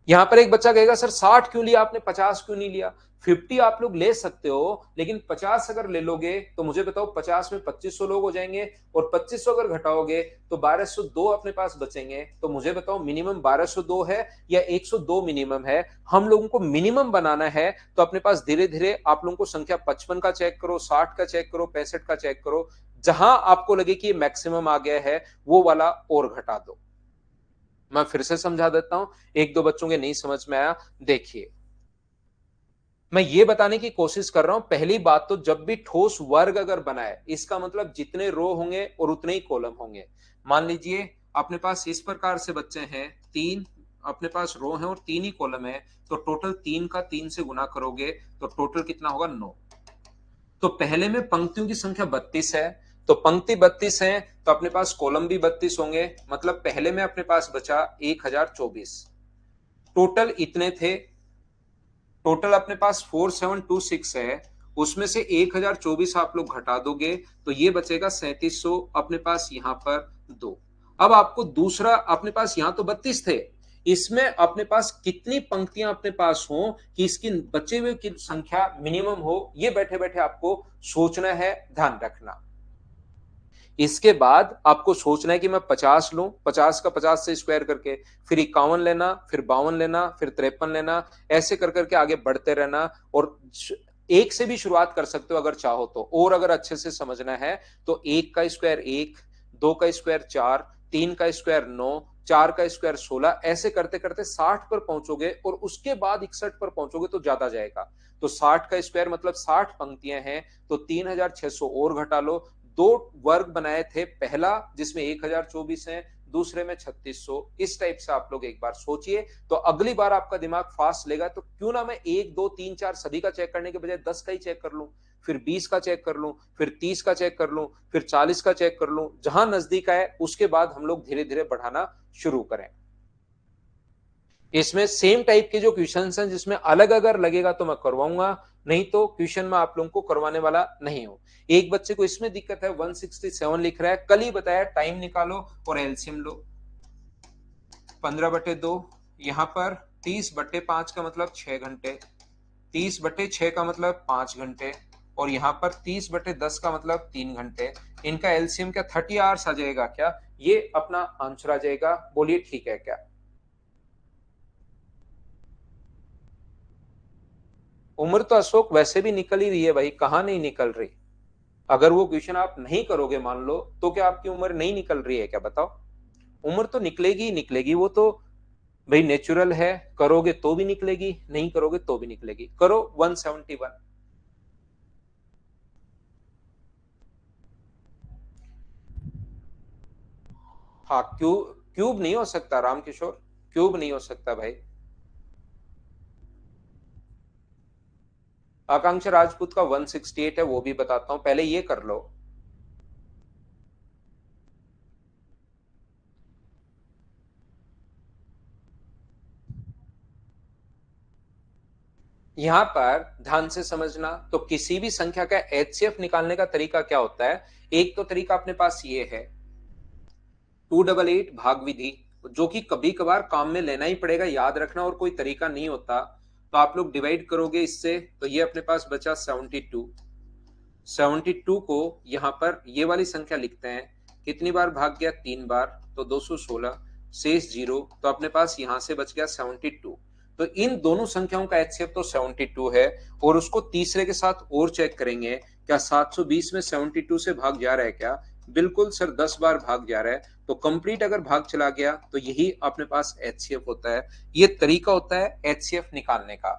यहां पर एक बच्चा कहेगा सर 60 क्यों लिया आपने, 50 क्यों नहीं लिया? 50 आप लोग ले सकते हो, लेकिन 50 अगर ले लोगे तो मुझे बताओ 50 में 2500 लोग हो जाएंगे, और 2500 अगर घटाओगे तो 1202 अपने पास बचेंगे। तो मुझे बताओ मिनिमम 1202 है या 102 मिनिमम है? हम लोगों को मिनिमम बनाना है, तो अपने पास धीरे धीरे आप लोगों को संख्या 55 का चेक करो, 60 का चेक करो, 65 का चेक करो, जहां आपको लगे कि ये मैक्सिमम आ गया है वो वाला और घटा दो। मैं फिर से समझा देता हूं, एक दो बच्चों के नहीं समझ में आया। देखिए, मैं ये बताने की कोशिश कर रहा हूं, पहली बात तो जब भी ठोस वर्ग अगर बनाए इसका मतलब जितने रो होंगे और उतने ही कॉलम होंगे। मान लीजिए अपने पास इस प्रकार से बच्चे हैं, तीन अपने पास रो हैं और तीन ही कॉलम है, तो टोटल 3 का 3 से गुना करोगे तो टोटल कितना होगा 9। तो पहले में पंक्तियों की संख्या 32 है, तो पंक्ति 32 है तो अपने पास कॉलम भी 32 होंगे, मतलब पहले में अपने पास बचा 1024। टोटल इतने थे, टोटल अपने पास 4726 है, उसमें से 1024 आप लोग घटा दोगे तो ये बचेगा 3700 अपने पास यहाँ पर 2। अब आपको दूसरा, अपने पास यहाँ तो 32 थे, इसमें अपने पास कितनी पंक्तियां अपने पास हो कि इसकी बचे हुए की संख्या मिनिमम हो, ये बैठे बैठे आपको सोचना है, ध्यान रखना। इसके बाद आपको सोचना है कि मैं 50 लूं, 50 का 50 से स्क्वायर करके, फिर 51 लेना, फिर 52 लेना, फिर 53 लेना, ऐसे कर करके आगे बढ़ते रहना। और एक से भी शुरुआत कर सकते हो अगर चाहो तो, और अगर अच्छे से समझना है तो एक का स्क्वायर 1, 2 का स्क्वायर 4, 3 का स्क्वायर 9, 4 का स्क्वायर 16, ऐसे करते करते 60 पर पहुंचोगे और उसके बाद 61 पर पहुंचोगे तो ज्यादा जाएगा। तो 60 का स्क्वायर मतलब 60 पंक्तियां हैं, तो 3600 और घटा लो। दो वर्ग बनाए थे, पहला जिसमें 1024 है, दूसरे में 3600। इस टाइप से आप लोग एक बार सोचिए, तो अगली बार आपका दिमाग फास्ट लेगा। तो क्यों ना मैं 1 2 3 4 सभी का चेक करने के बजाय 10 का ही चेक कर लूं, फिर 20 का चेक कर लूं, फिर 30 का चेक कर लूं, फिर 40 का चेक कर लूं, जहां नजदीक आए उसके बाद हम लोग धीरे धीरे बढ़ाना शुरू करें। इसमें सेम टाइप के जो क्वेश्चन हैं जिसमें अलग अगर लगेगा तो मैं करवाऊंगा, नहीं तो क्वेश्चन में आप लोगों को करवाने वाला नहीं हूं। एक बच्चे को इसमें दिक्कत है, 167 लिख रहा है, कल ही बताया टाइम निकालो और एलसीएम लो। 15/2, यहां पर 30/5 का मतलब 6 घंटे, 30/6 का मतलब 5 घंटे, और यहां पर 30/10 का मतलब 3 घंटे। इनका एलसीएम क्या 30 आवर्स आ जाएगा क्या? ये अपना आंसर आ जाएगा। बोलिए ठीक है क्या? उम्र तो अशोक वैसे भी निकल ही रही है भाई, कहां नहीं निकल रही। अगर वो क्वेश्चन आप नहीं करोगे मान लो, तो क्या आपकी उम्र नहीं निकल रही है क्या? बताओ। उम्र तो निकलेगी ही निकलेगी, वो तो भाई नेचुरल है। करोगे तो भी निकलेगी, नहीं करोगे तो भी निकलेगी। करो 171। हाँ, क्यूब क्यूब नहीं हो सकता रामकिशोर, क्यूब नहीं हो सकता भाई। आकांक्षा राजपूत का 168 है, वो भी बताता हूं, पहले ये कर लो। यहां पर ध्यान से समझना, तो किसी भी संख्या का एचसीएफ निकालने का तरीका क्या होता है? एक तो तरीका अपने पास ये है 288 भाग विधि, जो कि कभी कभार काम में लेना ही पड़ेगा, याद रखना, और कोई तरीका नहीं होता। तो आप लोग डिवाइड करोगे इससे, तो ये अपने पास बचा 72। 72 को यहां पर ये वाली संख्या लिखते हैं, कितनी बार भाग गया? 3 बार, तो 216, शेष 0, तो अपने पास यहां से बच गया 72। तो इन दोनों संख्याओं का एचसीएफ तो 72 है, और उसको तीसरे के साथ और चेक करेंगे, क्या 720 में 72 से भाग जा रहा है क्या? बिल्कुल सर, 10 बार भाग जा रहा है। तो कंप्लीट अगर भाग चला गया तो यही अपने पास एचसीएफ होता है। ये तरीका होता है एचसीएफ निकालने का।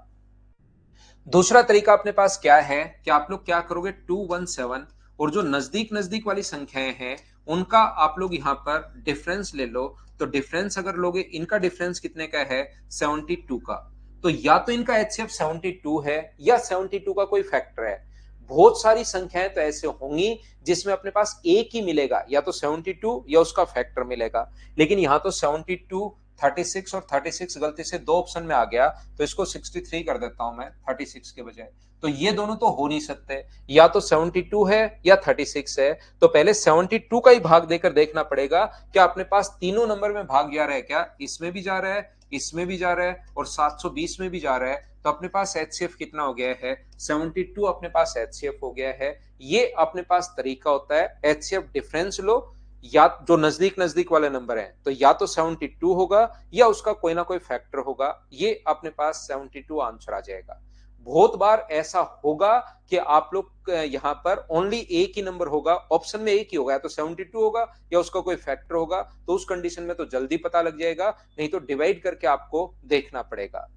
दूसरा तरीका अपने पास क्या है कि आप लोग क्या करोगे, 217, और जो नजदीक नजदीक वाली संख्याएं हैं उनका आप लोग यहां पर डिफरेंस ले लो। तो डिफरेंस अगर लोगे, इनका डिफरेंस कितने का है? 72 का। तो या तो इनका एचसीएफ 72 है या 72 का कोई फैक्टर है। बहुत सारी संख्याएं तो ऐसे होंगी जिसमें अपने पास एक ही मिलेगा, या तो 72 या उसका फैक्टर मिलेगा। लेकिन यहां तो 72, 36 और 36 गलती से दो ऑप्शन में आ गया, तो इसको 63 कर देता हूं मैं 36 के बजाय। तो ये दोनों तो हो नहीं सकते, या तो 72 है या 36 है। तो पहले 72 का ही भाग देकर देखना पड़ेगा, क्या अपने पास तीनों नंबर में भाग जा रहा है क्या? इसमें भी जा रहा है, इसमें भी जा रहा है, और 720 में भी जा रहा है। तो अपने पास एचसीएफ कितना हो गया है? 72 अपने पास एचसीएफ हो गया है। ये अपने पास तरीका होता है एचसीएफ डिफरेंस लो, या जो नजदीक नजदीक वाले नंबर हैं तो या तो 72 होगा या उसका कोई ना कोई फैक्टर होगा। ये अपने पास 72 आंसर आ जाएगा। बहुत बार ऐसा होगा कि आप लोग यहां पर ओनली एक ही नंबर होगा, ऑप्शन में एक ही होगा, या तो 72 होगा या उसका कोई फैक्टर होगा। तो उस कंडीशन में तो जल्दी पता लग जाएगा, नहीं तो डिवाइड करके आपको देखना पड़ेगा।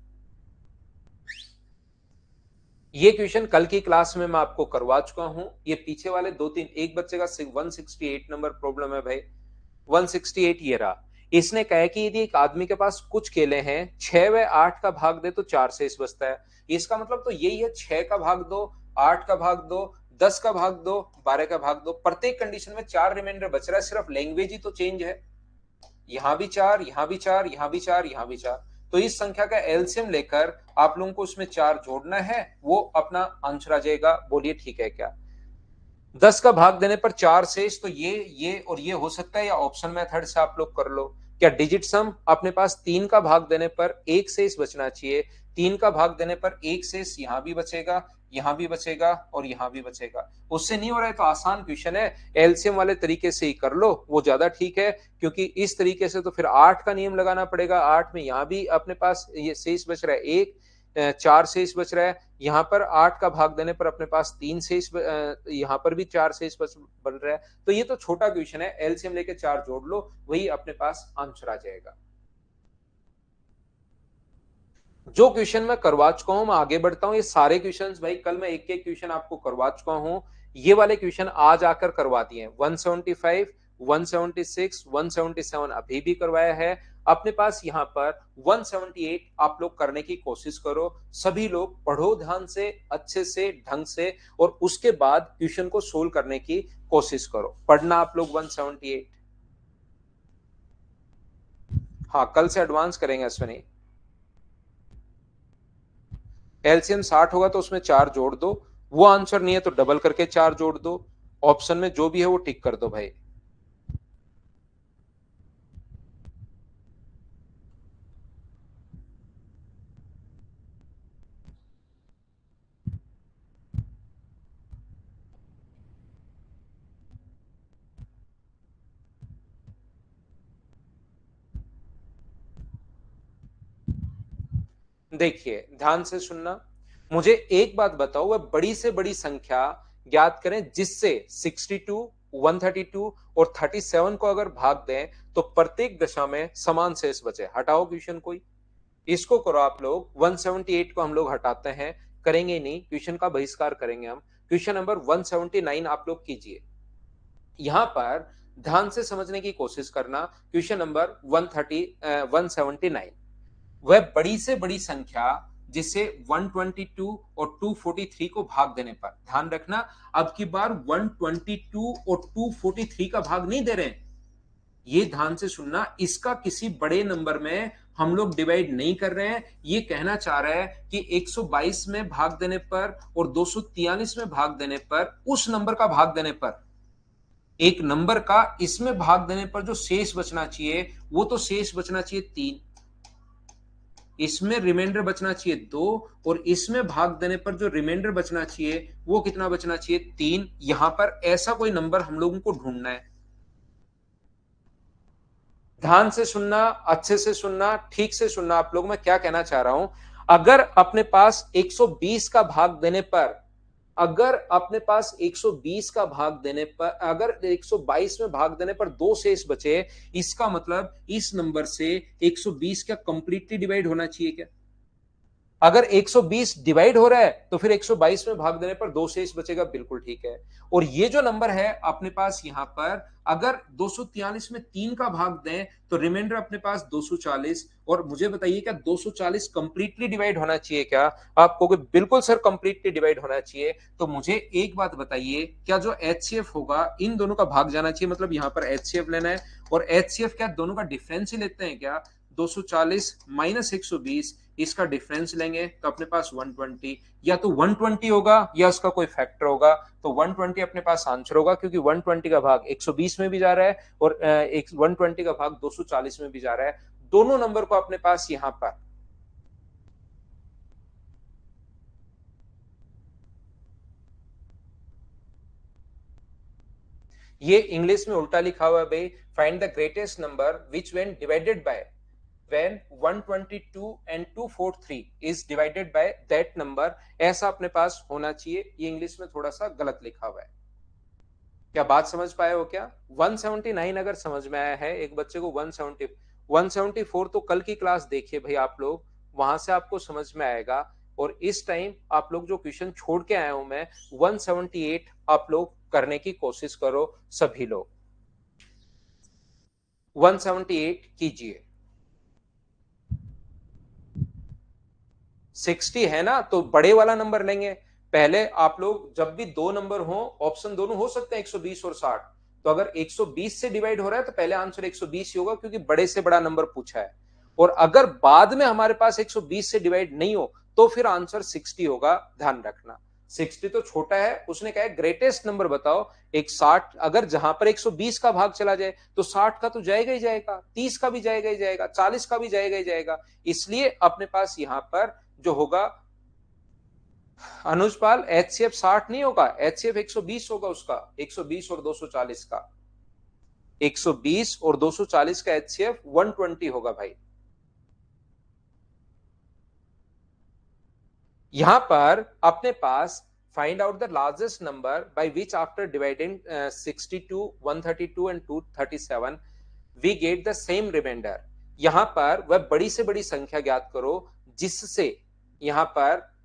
ये क्वेश्चन कल की क्लास में मैं आपको करवा चुका हूं। ये पीछे वाले दो तीन, एक बच्चे का 168 नंबर प्रॉब्लम है भाई, 168 ये रहा। इसने कहा है कि यदि एक आदमी के पास कुछ केले हैं, 6 व 8 का भाग दे तो 4 शेष बचता है। इसका मतलब तो यही है, 6 का भाग दो, 8 का भाग दो, 10 का भाग दो, 12 का भाग दो, प्रत्येक कंडीशन में 4 रिमाइंडर बच रहा है, सिर्फ लैंग्वेज ही तो चेंज है। यहां भी 4, यहां भी 4, यहां भी 4, यहां भी 4। तो इस संख्या का एलसीएम लेकर आप लोगों को उसमें 4 जोड़ना है, वो अपना आंसर आ जाएगा। बोलिए ठीक है क्या? 10 का भाग देने पर 4 शेष, तो ये और ये हो सकता है, या ऑप्शन मेथड से आप लोग कर लो। क्या डिजिट सम अपने पास 3 का भाग देने पर 1 शेष बचना चाहिए, 3 का भाग देने पर 1 शेष यहां भी बचेगा, यहां भी बचेगा और यहां भी बचेगा। उससे नहीं हो रहा है तो आसान क्वेश्चन है, एलसीएम वाले तरीके से ही कर लो, वो ज्यादा ठीक है। क्योंकि इस तरीके से तो फिर 8 का नियम लगाना पड़ेगा, 8 में यहां भी अपने पास ये शेष बच रहा है 1, 4 शेष बच रहा है, यहाँ पर 8 का भाग देने पर अपने पास 3 शेष, यहाँ पर भी 4 शेष बन रहा है। तो ये तो छोटा क्वेश्चन है, एलसीएम लेके 4 जोड़ लो, वही अपने पास आंसर आ जाएगा। जो क्वेश्चन मैं करवा चुका हूं, मैं आगे बढ़ता हूं। ये सारे क्वेश्चंस भाई कल मैं एक एक क्वेश्चन आपको करवा चुका हूं, ये वाले क्वेश्चन आज आकर करवा दिए हैं। 175, 176, 177 अभी भी करवाया है। अपने पास यहाँ पर 178 आप लोग करने की कोशिश करो। सभी लोग पढ़ो ध्यान से, अच्छे से, ढंग से, और उसके बाद क्वेश्चन को सोल्व करने की कोशिश करो। पढ़ना आप लोग 178। हाँ, कल से एडवांस करेंगे अश्विनी। एलसीएम 60 होगा तो उसमें 4 जोड़ दो, वो आंसर नहीं है तो डबल करके 4 जोड़ दो, ऑप्शन में जो भी है वो टिक कर दो भाई। देखिए ध्यान से सुनना, मुझे एक बात बताओ, वह बड़ी से बड़ी संख्या ज्ञात करें जिससे 62, 132 और 37 को अगर भाग दें तो प्रत्येक दशा में समान शेष बचे। हटाओ क्वेश्चन कोई, इसको करो आप लोग। 178 को हम लोग हटाते हैं, करेंगे नहीं, क्वेश्चन का बहिष्कार करेंगे हम। क्वेश्चन नंबर 179 आप लोग कीजिए। यहां पर ध्यान से समझने की कोशिश करना। क्वेश्चन नंबर 179, वह बड़ी से बड़ी संख्या जिसे 122 और 243 को भाग देने पर, ध्यान रखना अब की बार 122 और 243 का भाग नहीं दे रहे हैं, ये ध्यान से सुनना, इसका किसी बड़े नंबर में हम लोग डिवाइड नहीं कर रहे हैं। ये कहना चाह रहा है कि 122 में भाग देने पर और 243 में भाग देने पर, उस नंबर का भाग देने पर, एक नंबर का इसमें भाग देने पर जो शेष बचना चाहिए, वो तो शेष बचना चाहिए 3, इसमें रिमाइंडर बचना चाहिए 2, और इसमें भाग देने पर जो रिमाइंडर बचना चाहिए वो कितना बचना चाहिए 3। यहां पर ऐसा कोई नंबर हम लोगों को ढूंढना है। ध्यान से सुनना, अच्छे से सुनना, ठीक से सुनना आप लोग, मैं क्या कहना चाह रहा हूं। अगर अपने पास 120 का भाग देने पर, अगर अपने पास 120 का भाग देने पर, अगर 122 में भाग देने पर 2 शेष बचे, इसका मतलब इस नंबर से 120 क्या कंप्लीटली डिवाइड होना चाहिए क्या? अगर 120 डिवाइड हो रहा है तो फिर 122 में भाग देने पर 2 शेष बचेगा, बिल्कुल ठीक है। और ये जो नंबर है अपने पास यहां पर, अगर 243 में 3 का भाग दें तो रिमाइंडर अपने पास 240। और मुझे बताइए क्या 240 कंप्लीटली डिवाइड होना चाहिए क्या? आप कहोगे बिल्कुल सर कंप्लीटली डिवाइड होना चाहिए। तो मुझे एक बात बताइए, क्या जो एचसीएफ होगा इन दोनों का भाग जाना चाहिए, मतलब यहां पर एचसीएफ लेना है, और एचसीएफ क्या दोनों का डिफरेंस ही लेते हैं क्या? 240 माइनस 120, इसका डिफरेंस लेंगे तो अपने पास 120, या तो 120 होगा या उसका कोई फैक्टर होगा। तो 120 अपने पास आंसर होगा, क्योंकि 120 का भाग 120 में भी जा रहा है और 120 का भाग 240 में भी जा रहा है। दोनों नंबर को अपने पास यहां पर, ये इंग्लिश में उल्टा लिखा हुआ है भाई। Find the greatest number which when divided by, when 122 and 243 is divided by that number, ऐसा अपने पास होना चाहिए। ये इंग्लिश में थोड़ा सा गलत लिखा हुआ है। क्या बात समझ पाए हो क्या? 179 अगर समझ में आया है एक बच्चे को, 174 तो कल की क्लास देखिए भाई आप लोग, वहां से आपको समझ में आएगा। और इस टाइम आप लोग जो क्वेश्चन छोड़ के आया हूं मैं, 178 आप लोग करने की कोशिश करो सभी लोग। 178 कीजिए। 60 है ना, तो बड़े वाला नंबर लेंगे। पहले आप लोग जब भी दो नंबर हो, ऑप्शन दोनों हो सकते हैं 120 और 60, तो अगर 120 से डिवाइड हो रहा है तो पहले आंसर 120 ही होगा, क्योंकि बड़े से बड़ा नंबर पूछा है। और अगर बाद में हमारे पास 120 से डिवाइड नहीं हो तो फिर आंसर 60 होगा, ध्यान रखना। 60 तो छोटा है, उसने कहा है ग्रेटेस्ट नंबर बताओ। एक 60 अगर जहां पर 120 का भाग चला जाए तो 60 का तो जाएगा ही जाएगा, 30 का भी जाएगा ही जाएगा, 40 का भी जाएगा ही जाएगा। इसलिए अपने पास यहां पर जो होगा अनुजपाल, एचसीएफ 60 नहीं होगा, एचसीएफ 120 होगा उसका, 120 और 240 का, 120 और 240 का एचसीएफ 120 होगा भाई। यहां पर अपने पास find out the largest number by which after dividing 62, 132 and 237 we get the same remainder. यहां पर वह बड़ी से बड़ी संख्या ज्ञात करो जिससे, यहां पर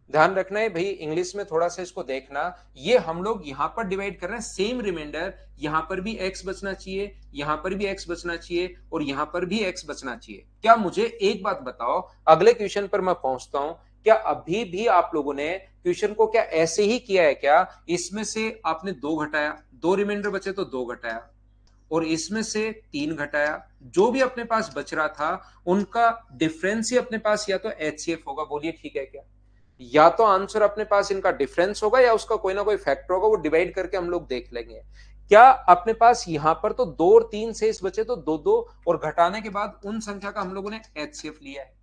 ध्यान रखना है भाई, इंग्लिश में थोड़ा सा इसको देखना। ये हम लोग यहां पर डिवाइड कर रहे हैं सेम रिमाइंडर, यहां पर भी x बचना चाहिए, यहां पर भी x बचना चाहिए और यहां पर भी x बचना चाहिए। क्या मुझे एक बात बताओ, अगले क्वेश्चन पर मैं पहुंचता हूं, क्या अभी भी आप लोगों ने क्वेश्चन को क्या ऐसे ही किया है क्या? इसमें से आपने 2 घटाया, 2 रिमाइंडर बचे तो 2 घटाया, और इसमें से 3 घटाया, जो भी अपने पास बच रहा था उनका डिफरेंस ही अपने पास या तो एचसीएफ होगा। बोलिए ठीक है क्या? या तो आंसर अपने पास इनका डिफरेंस होगा या उसका कोई ना कोई फैक्टर होगा, वो डिवाइड करके हम लोग देख लेंगे। क्या अपने पास यहां पर तो 2 और 3 शेष बचे तो 2 2, और घटाने के बाद उन संख्या का हम लोगों ने एचसीएफ लिया है।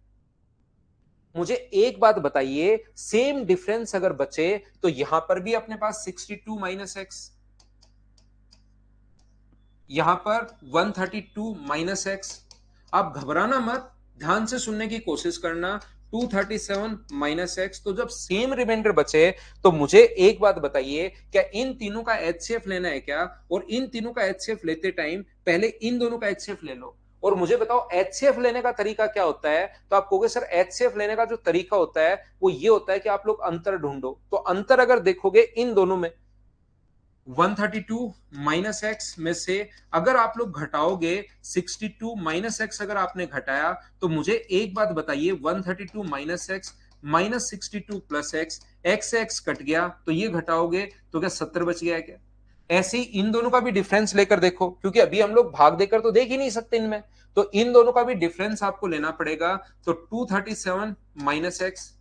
मुझे एक बात बताइए, सेम डिफरेंस अगर बचे तो यहां पर भी अपने पास 62 माइनस एक्स, यहां पर 132 माइनस एक्स। आप घबराना मत, ध्यान से सुनने की कोशिश करना। 237 माइनस एक्स, तो जब सेम रिमाइंडर बचे तो मुझे एक बात बताइए, क्या इन तीनों का एचसीएफ लेना है क्या? और इन तीनों का एचसीएफ लेते टाइम पहले इन दोनों का एचसीएफ ले लो, और मुझे बताओ एचसीएफ लेने का तरीका क्या होता है? तो आप कहोगे सर एचसीएफ लेने का जो तरीका होता है वो ये होता है कि आप लोग अंतर ढूंढो। तो अंतर अगर देखोगे इन दोनों में 132 माइनस एक्स में से अगर आप लोग घटाओगे 62 माइनस एक्स, अगर आपने घटाया तो मुझे एक बात बताइए, 132 minus x minus 62 plus x, x से एक्स कट गया तो ये घटाओगे तो क्या 70 बच गया है क्या? ऐसे ही इन दोनों का भी डिफरेंस लेकर देखो, क्योंकि अभी हम लोग भाग देकर तो देख ही नहीं सकते इनमें, तो इन दोनों का भी डिफरेंस आपको लेना पड़ेगा। तो 237 माइनस एक्स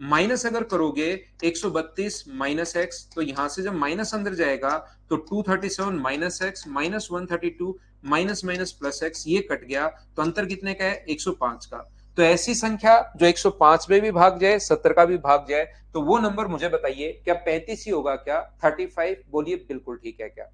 माइनस अगर करोगे 132 माइनस एक्स, तो यहां से जब माइनस अंदर जाएगा तो 237 minus x minus 132 minus minus plus x, ये कट गया तो अंतर कितने का है? 105 का। तो ऐसी संख्या जो 105 में भी भाग जाए, 70 का भी भाग जाए, तो वो नंबर मुझे बताइए क्या 35 ही होगा क्या? 35? बोलिए बिल्कुल ठीक है क्या?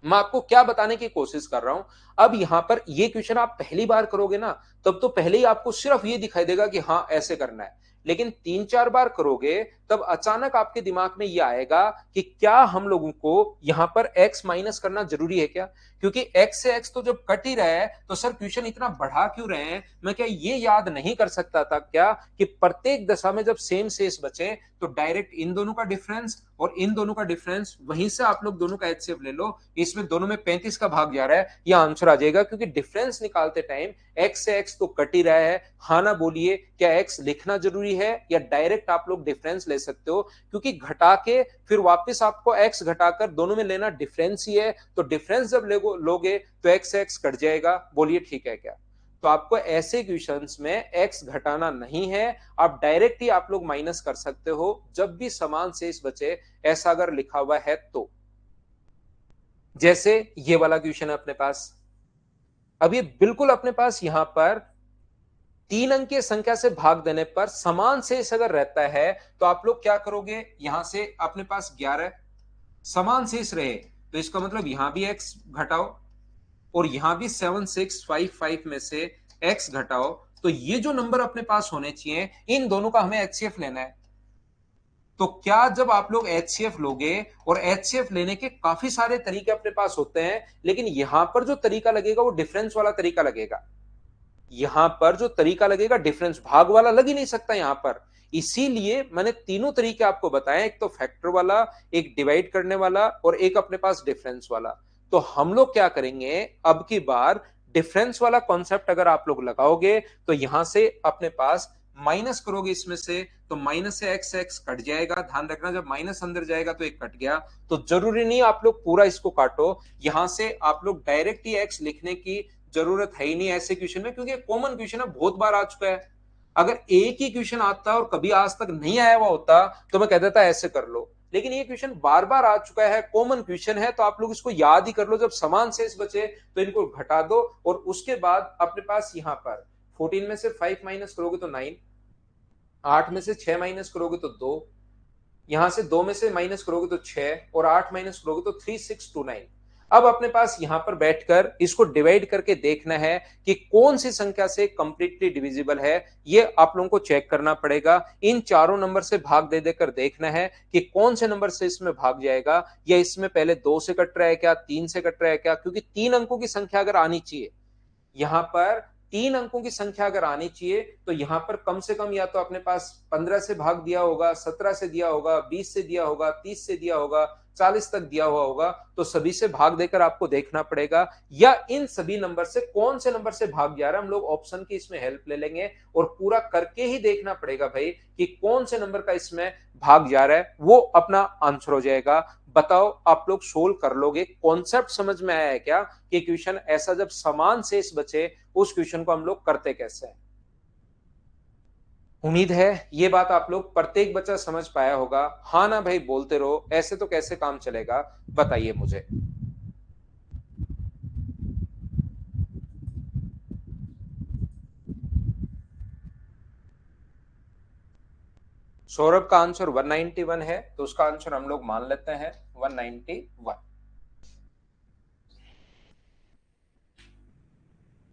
मैं आपको क्या बताने की कोशिश कर रहा हूं, अब यहां पर ये क्वेश्चन आप पहली बार करोगे ना, तब तो पहले ही आपको सिर्फ ये दिखाई देगा कि हाँ ऐसे करना है, लेकिन 3 4 बार करोगे तब अचानक आपके दिमाग में ये आएगा कि क्या हम लोगों को यहां पर x माइनस करना जरूरी है क्या? क्योंकि x से x तो जब कट ही रहा है तो सर क्वेश्चन इतना बढ़ा क्यों रहे हैं? मैं क्या ये याद नहीं कर सकता था क्या कि प्रत्येक दशा में जब सेम शेष बचे तो डायरेक्ट इन दोनों का डिफरेंस और इन दोनों का डिफरेंस, वहीं से आप लोग दोनों का एचसीएफ ले लो, इसमें दोनों में 35 का भाग जा रहा है, ये आंसर आ जाएगा। क्योंकि डिफरेंस निकालते टाइम x से x तो कट ही रहा है। हाँ ना बोलिए, क्या x लिखना जरूरी है या डायरेक्ट आप लोग डिफरेंस ले सकते हो? क्योंकि घटा के फिर वापस आपको x घटाकर दोनों में लेना डिफरेंस ही है, तो डिफरेंस जब लोगे तो x से x कट जाएगा। बोलिए ठीक है क्या? तो आपको ऐसे क्वेश्चंस में x घटाना नहीं है, आप डायरेक्ट ही आप लोग माइनस कर सकते हो जब भी समान शेष बचे, ऐसा अगर लिखा हुआ है तो। जैसे ये वाला क्वेश्चन है अपने पास, अब ये बिल्कुल अपने पास यहां पर 3 अंकीय संख्या से भाग देने पर समान शेष अगर रहता है तो आप लोग क्या करोगे, यहां से अपने पास 11 समान शेष रहे तो इसका मतलब यहां भी x घटाओ और यहां भी 7655 में से x घटाओ, तो ये जो नंबर अपने पास होने चाहिए इन दोनों का हमें एचसीएफ लेना है। तो क्या जब आप लोग एचसीएफ लोगे, और एचसीएफ लेने के काफी सारे तरीके अपने पास होते हैं, लेकिन यहां पर जो तरीका लगेगा वो डिफरेंस वाला तरीका लगेगा। यहां पर जो तरीका लगेगा डिफरेंस, भाग वाला लग ही नहीं सकता यहां पर। इसीलिए मैंने तीनों तरीके आपको बताए, एक तो फैक्टर वाला, एक डिवाइड करने वाला और एक अपने पास डिफरेंस वाला। तो हम लोग क्या करेंगे, अब की बार डिफरेंस वाला कॉन्सेप्ट अगर आप लोग लगाओगे तो यहां से अपने पास माइनस करोगे इसमें से तो माइनस से एक्स कट जाएगा। ध्यान रखना जब माइनस अंदर जाएगा तो एक कट गया। तो जरूरी नहीं आप लोग पूरा इसको काटो, यहां से आप लोग डायरेक्ट ही एक्स लिखने की जरूरत है ही नहीं ऐसे क्वेश्चन में, क्योंकि कॉमन क्वेश्चन है, बहुत बार आ चुका है। अगर एक ही क्वेश्चन आता और कभी आज तक नहीं आया हुआ होता तो मैं कह देता ऐसे कर लो, लेकिन ये क्वेश्चन बार बार आ चुका है, कॉमन क्वेश्चन है, तो आप लोग इसको याद ही कर लो। जब समान शेष बचे तो इनको घटा दो, और उसके बाद अपने पास यहां पर 14 में से 5 माइनस करोगे तो 9, 8 में से 6 माइनस करोगे तो 2, यहां से 2 में से माइनस करोगे तो 6, और 8 माइनस करोगे तो 3629। अब अपने पास यहां पर बैठकर इसको डिवाइड करके देखना है कि कौन सी संख्या से कंप्लीटली डिविजिबल है, ये आप लोगों को चेक करना पड़ेगा। इन चारों नंबर से भाग दे देकर देखना है कि कौन से नंबर से इसमें भाग जाएगा, या इसमें पहले 2 से कट रहा है क्या, 3 से कट रहा है क्या, क्योंकि 3 अंकों की संख्या अगर आनी चाहिए यहां पर, 3 अंकों की संख्या अगर आनी चाहिए तो यहां पर कम से कम या तो अपने पास 15 से भाग दिया होगा, 17 से दिया होगा, 20 से दिया होगा, 30 से दिया होगा, 40 तक दिया हुआ होगा। तो सभी से भाग देकर आपको देखना पड़ेगा, या इन सभी नंबर से कौन से नंबर से भाग जा रहा है। हम लोग ऑप्शन की इसमें हेल्प ले लेंगे और पूरा करके ही देखना पड़ेगा भाई कि कौन से नंबर का इसमें भाग जा रहा है, वो अपना आंसर हो जाएगा। बताओ आप लोग सोल्व कर लोगे? कॉन्सेप्ट समझ में आया है क्या कि क्वेश्चन ऐसा जब समान शेष बचे उस क्वेश्चन को हम लोग करते कैसे हैं? उम्मीद है ये बात आप लोग प्रत्येक बच्चा समझ पाया होगा। हाँ ना भाई बोलते रहो, ऐसे तो कैसे काम चलेगा, बताइए मुझे। सौरभ का आंसर 191 है, तो उसका आंसर हम लोग मान लेते हैं 191।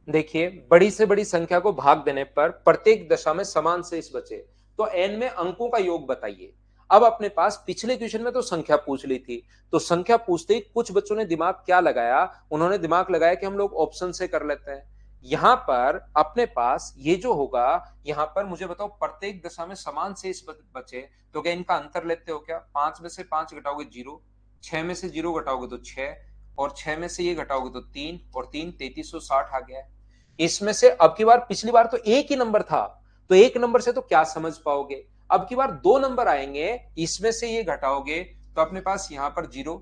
देखिए, बड़ी से बड़ी संख्या को भाग देने पर प्रत्येक दशा में समान शेष बचे, तो n में अंकों का योग बताइए। अब अपने पास पिछले क्वेश्चन में तो संख्या पूछ ली थी, तो संख्या पूछते ही कुछ बच्चों ने दिमाग क्या लगाया, उन्होंने दिमाग लगाया कि हम लोग ऑप्शन से कर लेते हैं। यहां पर अपने पास ये जो होगा, यहां पर मुझे बताओ प्रत्येक दशा में समान शेष बचे, तो क्या इनका अंतर लेते हो क्या? 5 में से 5 घटाओगे 0, 6 में से 0 घटाओगे तो 6, और 6 में से ये घटाओगे तो 3, और 3 3360 आ गया है। इसमें से अब की बार, पिछली बार तो एक ही नंबर था, तो एक नंबर से तो क्या समझ पाओगे। अब की बार दो नंबर आएंगे, इसमें से ये घटाओगे तो अपने पास यहां पर 0,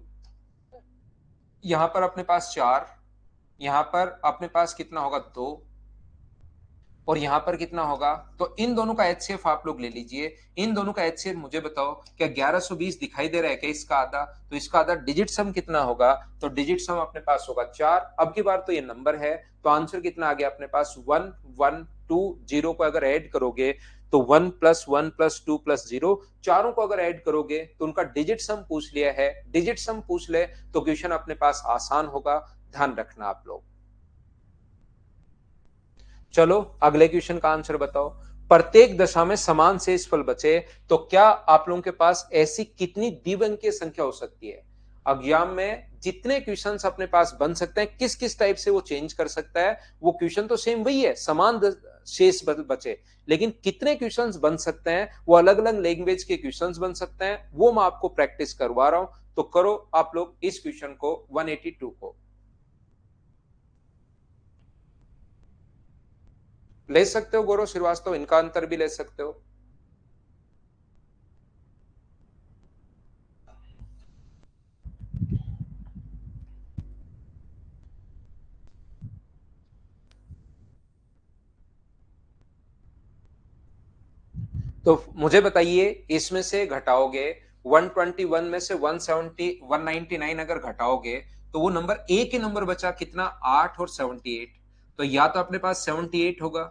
यहां पर अपने पास 4, यहां पर अपने पास कितना होगा 2, और यहां पर कितना होगा। तो इन दोनों का एचसीएफ आप लोग ले लीजिए। इन दोनों का एचसीएफ मुझे बताओ, क्या 1120 दिखाई दे रहा है क्या इसका आधा? तो इसका आधा डिजिट सम कितना होगा? तो डिजिट सम अपने पास होगा 4। अब की बार तो ये नंबर है, तो आंसर कितना आ गया अपने पास 1120 को अगर ऐड करोगे तो 1 + 1 + 2 + 0, चारों को अगर ऐड करोगे तो उनका डिजिट सम पूछ लिया है। डिजिट सम पूछ ले तो क्वेश्चन अपने पास आसान होगा, ध्यान रखना आप लोग। चलो अगले क्वेश्चन का आंसर बताओ। प्रत्येक दशा में समान शेषफल बचे, तो क्या आप लोगों के पास ऐसी कितनी द्विअंकीय संख्या हो सकती है? एग्जाम में जितने क्वेश्चंस अपने पास बन सकते हैं, किस किस टाइप से वो चेंज कर सकता है, वो क्वेश्चन तो सेम वही है, समान शेष बचे, लेकिन कितने क्वेश्चंस बन सकते हैं, वो अलग अलग लैंग्वेज के क्वेश्चंस बन सकते हैं, वो मैं आपको प्रैक्टिस करवा रहा हूं। तो करो आप लोग इस क्वेश्चन को 182 को ले सकते हो। गौरव श्रीवास्तव, इनका अंतर भी ले सकते हो। तो मुझे बताइए, इसमें से घटाओगे 121 में से 199 अगर घटाओगे तो वो नंबर एक ही नंबर बचा कितना, 8 और 78। तो या तो अपने पास 78 होगा,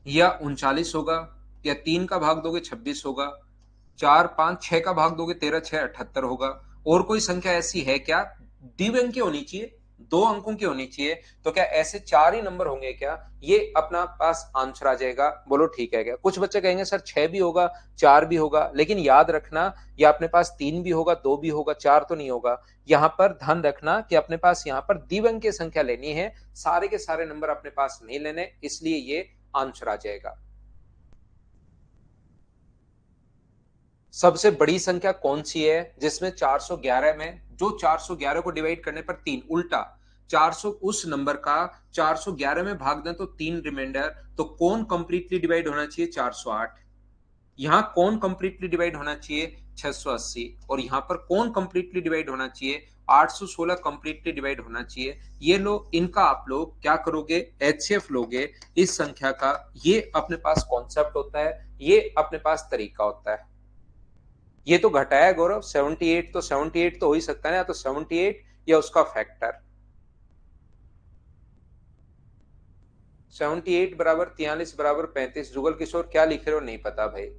या 39 होगा, या 3 का भाग दोगे 26 होगा, 4 5 6 का भाग दोगे 13 6 78 होगा। और कोई संख्या ऐसी है क्या द्विअंकी होनी चाहिए, 2 अंकों की होनी चाहिए? तो क्या ऐसे 4 ही नंबर होंगे क्या? ये अपना पास आंसर आ जाएगा। बोलो ठीक है क्या? कुछ बच्चे कहेंगे सर 6 भी होगा, 4 भी होगा, लेकिन याद रखना या अपने पास 3 भी होगा, 2 भी होगा, 4 तो नहीं होगा। यहां पर ध्यान रखना कि अपने पास यहां पर द्विअंकीय संख्या लेनी है, सारे के सारे नंबर अपने पास नहीं लेने, इसलिए ये आंसर आ जाएगा। सबसे बड़ी संख्या कौन सी है जिसमें 411 में, जो 411 को डिवाइड करने पर 3 उल्टा, 400 उस नंबर का 411 में भाग दें तो 3 रिमाइंडर, तो कौन कंप्लीटली डिवाइड होना चाहिए? 408। यहां कौन कंप्लीटली डिवाइड होना चाहिए? 680। और यहां पर कौन कंप्लीटली डिवाइड होना चाहिए? 816 कंप्लीटली डिवाइड होना चाहिए। ये लो, इनका आप लोग क्या करोगे? एचसीएफ लोगे इस संख्या का। ये अपने पास कॉन्सेप्ट होता है, ये अपने पास तरीका होता है। ये तो घटाया गौरव, 78 तो 78 तो हो ही सकता है ना, तो 78 या उसका फैक्टर। 78 बराबर 43 बराबर 35। जुगल किशोर क्या लिख रहे हो? नहीं पता भाई।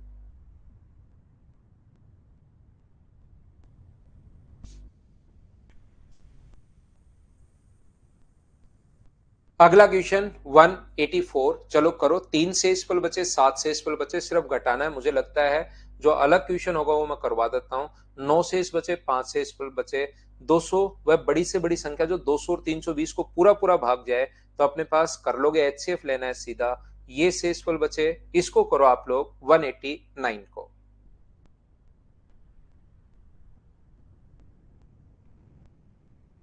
अगला क्वेश्चन 184। चलो करो। 3 शेषफल बचे, 7 शेषफल बचे, सिर्फ घटाना है। मुझे लगता है जो अलग क्वेश्चन होगा वो मैं करवा देता हूं। 9 शेष बचे, 5 शेषफल बचे। 200 वह बड़ी से बड़ी संख्या जो 200 और 320 को पूरा पूरा भाग जाए, तो अपने पास कर लोगे। एचसीएफ लेना है सीधा। ये शेषफल बचे, इसको करो आप लोग 189 को।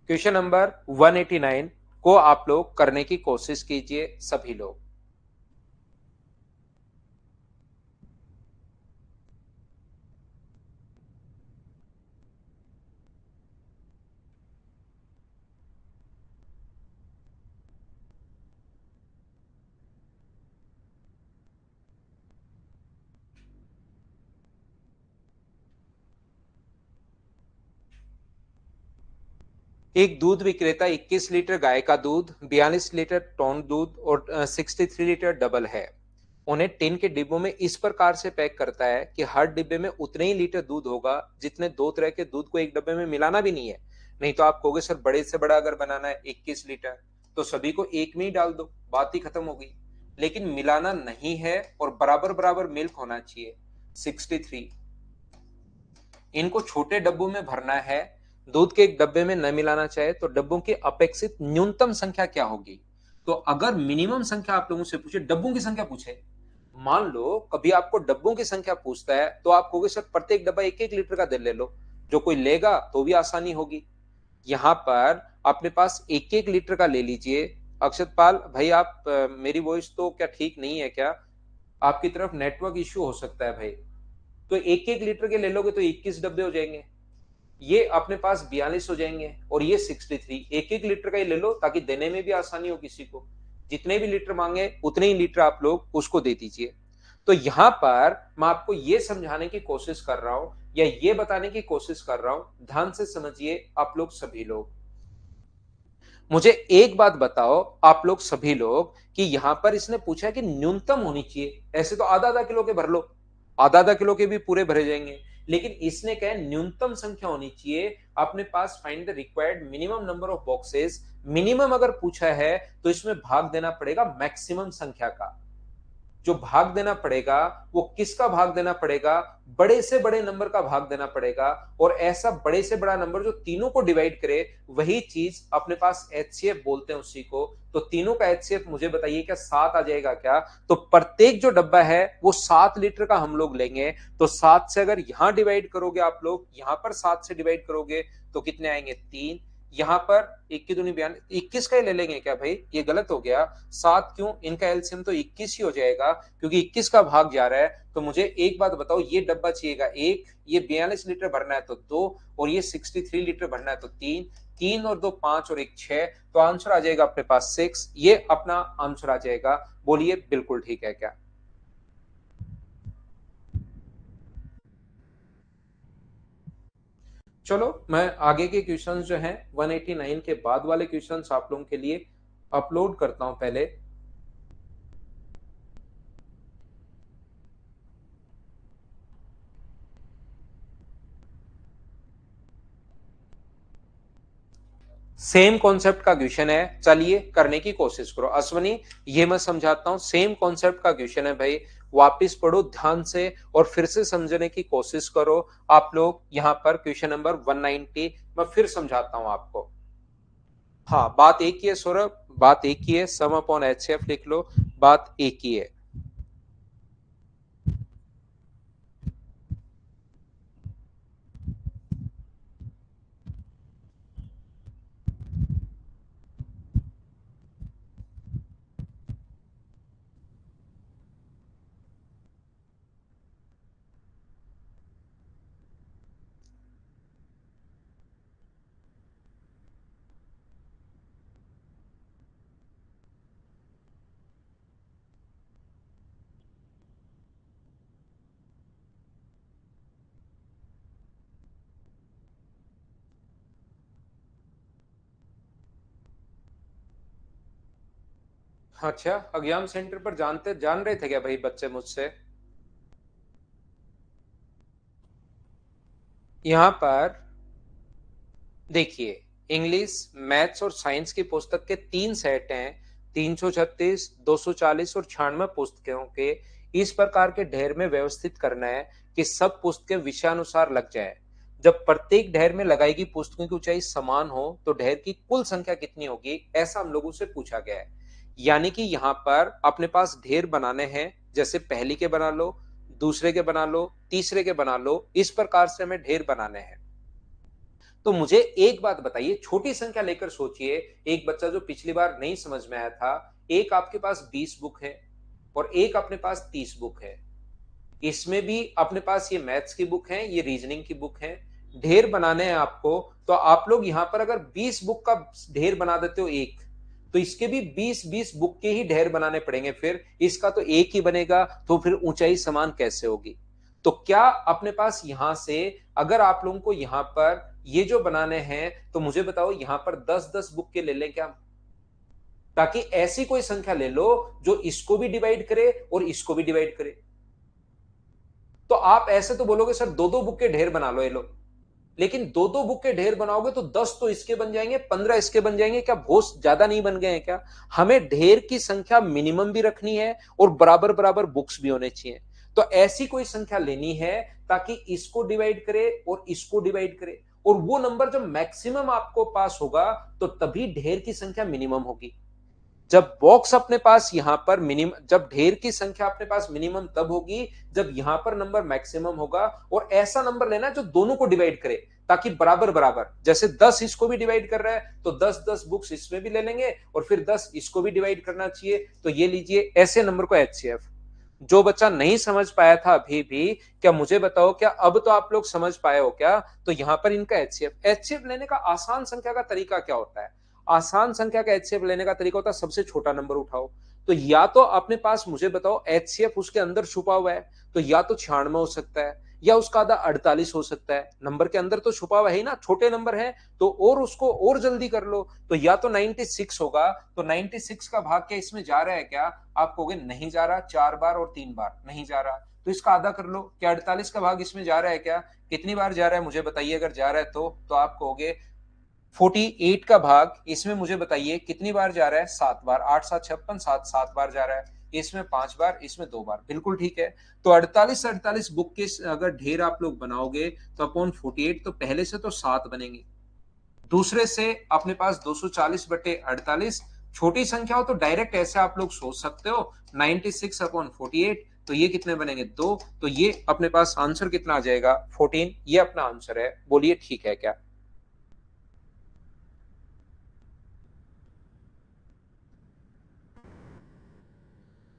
क्वेश्चन नंबर 189 को आप लोग करने की कोशिश कीजिए सभी लोग। एक दूध विक्रेता 21 लीटर गाय का दूध, 42 लीटर टोन दूध और 63 लीटर डबल है, उन्हें टिन के डिब्बों में इस प्रकार से पैक करता है कि हर डिब्बे में उतने ही लीटर दूध होगा जितने दो तरह के दूध को एक डब्बे में मिलाना भी नहीं है। नहीं तो आप कहोगे सर बड़े से बड़ा अगर बनाना है 21 लीटर तो सभी को एक में ही डाल दो, बात ही खत्म हो गई। लेकिन मिलाना नहीं है और बराबर बराबर मिल्क होना चाहिए। 63 इनको छोटे डब्बों में भरना है। दूध के एक डब्बे में न मिलाना चाहे तो डब्बों की अपेक्षित न्यूनतम संख्या क्या होगी? तो अगर मिनिमम संख्या आप लोगों से पूछे, डब्बों की संख्या पूछे, मान लो कभी आपको डब्बों की संख्या पूछता है तो आप कहोगे सर प्रत्येक डब्बा एक एक लीटर का दे ले लो, जो कोई लेगा तो भी आसानी होगी। यहां पर अपने पास एक एक लीटर का ले लीजिए। अक्षत पाल भाई, आप मेरी वॉइस तो क्या ठीक नहीं है क्या? आपकी तरफ नेटवर्क इश्यू हो सकता है भाई। तो एक एक लीटर के ले लोगे तो 21 डब्बे हो जाएंगे। ये अपने पास 42 हो जाएंगे और ये 63। एक एक लीटर का ही ले लो ताकि देने में भी आसानी हो किसी को। जितने भी लीटर मांगे उतने ही लीटर आप लोग उसको दे दीजिए। तो यहां पर मैं आपको ये समझाने की कोशिश कर रहा हूं या ये बताने की कोशिश कर रहा हूं, ध्यान से समझिए आप लोग सभी लोग। मुझे एक बात बताओ आप लोग सभी लोग कि यहां पर इसने पूछा है कि न्यूनतम होनी चाहिए। ऐसे तो आधा आधा किलो के भर लो, आधा आधा किलो के भी पूरे भरे जाएंगे। लेकिन इसने कहा न्यूनतम संख्या होनी चाहिए अपने पास। Find the required minimum number of boxes. Minimum अगर पूछा है तो इसमें भाग देना पड़ेगा मैक्सिमम संख्या का। जो भाग देना पड़ेगा वो किसका भाग देना पड़ेगा? बड़े से बड़े नंबर का भाग देना पड़ेगा। और ऐसा बड़े से बड़ा नंबर जो तीनों को डिवाइड करे, वही चीज अपने पास एचसीएफ बोलते हैं उसी को। तो तीनों का एचसीएफ मुझे बताइए, क्या 7 आ जाएगा क्या? तो प्रत्येक जो डब्बा है वो 7 लीटर का हम लोग लेंगे। तो 7 से अगर यहां डिवाइड करोगे आप लोग, यहां पर 7 से डिवाइड करोगे तो कितने आएंगे? 3। यहां पर 21 दूनी 42, 21 का ही ले लेंगे क्या भाई? ये गलत हो गया। 7 क्यों? इनका एलसीएम तो 21 ही हो जाएगा क्योंकि 21 का भाग जा रहा है। तो मुझे एक बात बताओ, ये डब्बा चाहिएगा 1, ये 42 लीटर भरना है तो 2, और ये 63 लीटर भरना है तो 3। 3 और 2 5 और 1 6। तो आंसर आ जाएगा अपने पास 6। ये अपना आंसर आ जाएगा। बोलिए बिल्कुल ठीक है क्या? चलो मैं आगे के क्वेश्चंस जो हैं 189 के बाद वाले क्वेश्चंस आप लोगों के लिए अपलोड करता हूं पहले। सेम कॉन्सेप्ट का क्वेश्चन है, चलिए करने की कोशिश करो। अश्वनी, ये मैं समझाता हूं, सेम कॉन्सेप्ट का क्वेश्चन है भाई। वापिस पढ़ो ध्यान से और फिर से समझने की कोशिश करो आप लोग। यहां पर क्वेश्चन नंबर 190 मैं फिर समझाता हूं आपको। हाँ, बात एक ही है सौरभ, बात एक ही है। सम अपॉन एचसीएफ लिख लो, बात एक ही है। अच्छा, एग्जाम सेंटर पर जान रहे थे क्या भाई बच्चे मुझसे? यहाँ पर देखिए, इंग्लिश, मैथ्स और साइंस की पुस्तक के 3 सेट हैं। 336, 240 और 96 पुस्तकों के इस प्रकार के ढेर में व्यवस्थित करना है कि सब पुस्तकें विषयानुसार लग जाए। जब प्रत्येक ढेर में लगाई गई पुस्तकों की ऊंचाई समान हो तो ढेर की कुल संख्या कितनी होगी, ऐसा हम लोगों से पूछा गया है। यानी कि यहाँ पर अपने पास ढेर बनाने हैं, जैसे पहली के बना लो, दूसरे के बना लो, तीसरे के बना लो, इस प्रकार से हमें ढेर बनाने हैं। तो मुझे एक बात बताइए, छोटी संख्या लेकर सोचिए। एक बच्चा जो पिछली बार नहीं समझ में आया था, एक आपके पास 20 बुक है और एक अपने पास 30 बुक है। इसमें भी अपने पास ये मैथ्स की बुक है, ये रीजनिंग की बुक है। ढेर बनाने हैं आपको, तो आप लोग यहां पर अगर 20 बुक का ढेर बना देते हो एक, तो इसके भी 20-20 बुक के ही ढेर बनाने पड़ेंगे। फिर इसका तो एक ही बनेगा, तो फिर ऊंचाई समान कैसे होगी? तो क्या अपने पास यहां से, अगर आप लोगों को यहां पर ये जो बनाने हैं, तो मुझे बताओ यहां पर 10-10 बुक के ले लें क्या? ताकि ऐसी कोई संख्या ले लो जो इसको भी डिवाइड करे और इसको भी डिवाइड करे। तो आप ऐसे तो बोलोगे सर दो दो बुक के ढेर बना लो ये लो, लेकिन दो दो बुक के ढेर बनाओगे तो 10 तो इसके बन जाएंगे, 15 इसके बन जाएंगे। क्या बहुत ज्यादा नहीं बन गए हैं क्या? हमें ढेर की संख्या मिनिमम भी रखनी है और बराबर बराबर बुक्स भी होने चाहिए। तो ऐसी कोई संख्या लेनी है ताकि इसको डिवाइड करे और इसको डिवाइड करे, और वो नंबर जब मैक्सिमम आपको पास होगा तो तभी ढेर की संख्या मिनिमम होगी। जब बॉक्स अपने पास यहां पर मिनिमम, जब ढेर की संख्या अपने पास मिनिमम तब होगी जब यहां पर नंबर मैक्सिमम होगा। और ऐसा नंबर लेना जो दोनों को डिवाइड करे, ताकि बराबर बराबर, जैसे 10 इसको भी डिवाइड कर रहा है तो 10-10 बुक्स इसमें भी ले लेंगे और फिर 10 इसको भी डिवाइड करना चाहिए। तो ये लीजिए, ऐसे नंबर को एचसीएफ। जो बच्चा नहीं समझ पाया था अभी भी, क्या मुझे बताओ, क्या अब तो आप लोग समझ पाए हो क्या? तो यहां पर इनका एचसीएफ, एचसीएफ लेने का आसान संख्या का तरीका क्या होता है? आसान संख्या का एचसीएफ लेने का तरीका होता है सबसे छोटा नंबर उठाओ। तो या तो अपने पास मुझे बताओ एचसीएफ उसके अंदर छुपा हुआ है, तो या तो 96 हो सकता है, या उसका आधा 48 हो सकता है। नंबर के अंदर तो छुपा हुआ है ही ना, छोटे नंबर है तो और उसको और जल्दी कर लो। तो या तो 96 होगा, तो 96 का भाग क्या इसमें जा रहा है क्या? आप कहोगे नहीं जा रहा, 4 बार और 3 बार नहीं जा रहा, तो इसका आधा कर लो। क्या 48 का भाग इसमें जा रहा है क्या? कितनी बार जा रहा है मुझे बताइए, अगर जा रहा है तो आप कहोगे 48 का भाग इसमें मुझे बताइए कितनी बार जा रहा है? 7 बार। 8-7 56, 7 7 बार जा रहा है। इसमें 5 बार, इसमें 2 बार, बिल्कुल ठीक है। तो 48-48 बुक के अगर ढेर आप लोग बनाओगे तो अपॉन 48, तो पहले से तो 7 बनेंगे, दूसरे से अपने पास 240/48। छोटी संख्या हो तो डायरेक्ट ऐसे आप लोग सोच सकते हो, 96/48। तो ये कितने बनेंगे? 2। तो ये अपने पास आंसर कितना आ जाएगा? 14। ये अपना आंसर है। बोलिए ठीक है क्या?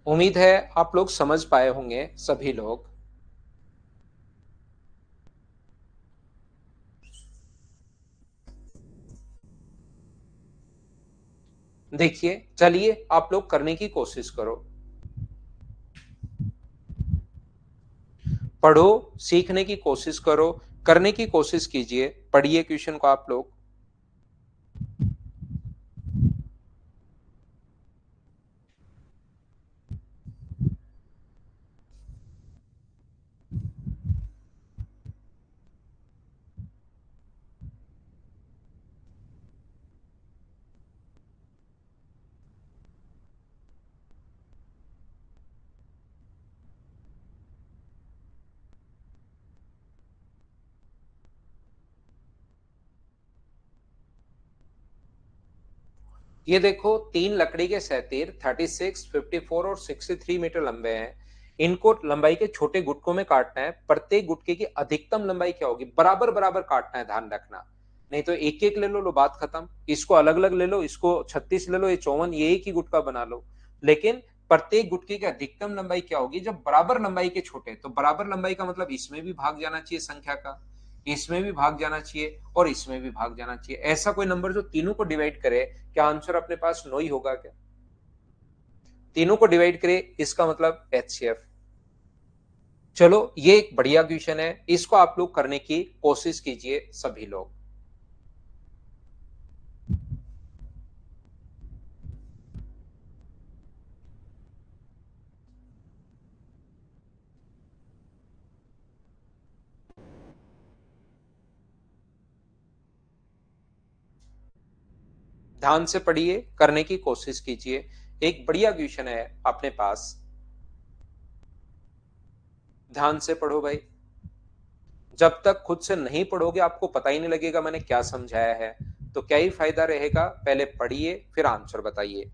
उम्मीद है आप लोग समझ पाए होंगे सभी लोग। देखिए, चलिए आप लोग करने की कोशिश करो, पढ़ो, सीखने की कोशिश करो, करने की कोशिश कीजिए। पढ़िए क्वेश्चन को आप लोग। ये देखो, 3 लकड़ी के सेतीर 36, 54 और 63 मीटर लंबे हैं। इनको लंबाई के छोटे गुटकों में काटना है। प्रत्येक गुटके की अधिकतम लंबाई क्या होगी? बराबर बराबर काटना है, ध्यान रखना। नहीं तो एक एक ले लो बात खत्म। इसको अलग अलग ले लो, इसको 36 ले लो, ये 54, ये एक ही गुटका बना लो। लेकिन प्रत्येक गुटके की अधिकतम लंबाई क्या होगी जब बराबर लंबाई के छोटे? तो बराबर लंबाई का मतलब इसमें भी भाग जाना चाहिए संख्या का, इसमें भी भाग जाना चाहिए और इसमें भी भाग जाना चाहिए। ऐसा कोई नंबर जो तीनों को डिवाइड करे। क्या आंसर अपने पास 9 ही होगा क्या? तीनों को डिवाइड करे, इसका मतलब एचसीएफ। चलो, ये एक बढ़िया क्वेश्चन है, इसको आप लोग करने की कोशिश कीजिए सभी लोग। ध्यान से पढ़िए, करने की कोशिश कीजिए। एक बढ़िया क्वेश्चन है अपने पास, ध्यान से पढ़ो भाई। जब तक खुद से नहीं पढ़ोगे आपको पता ही नहीं लगेगा मैंने क्या समझाया है, तो क्या ही फायदा रहेगा। पहले पढ़िए फिर आंसर बताइए।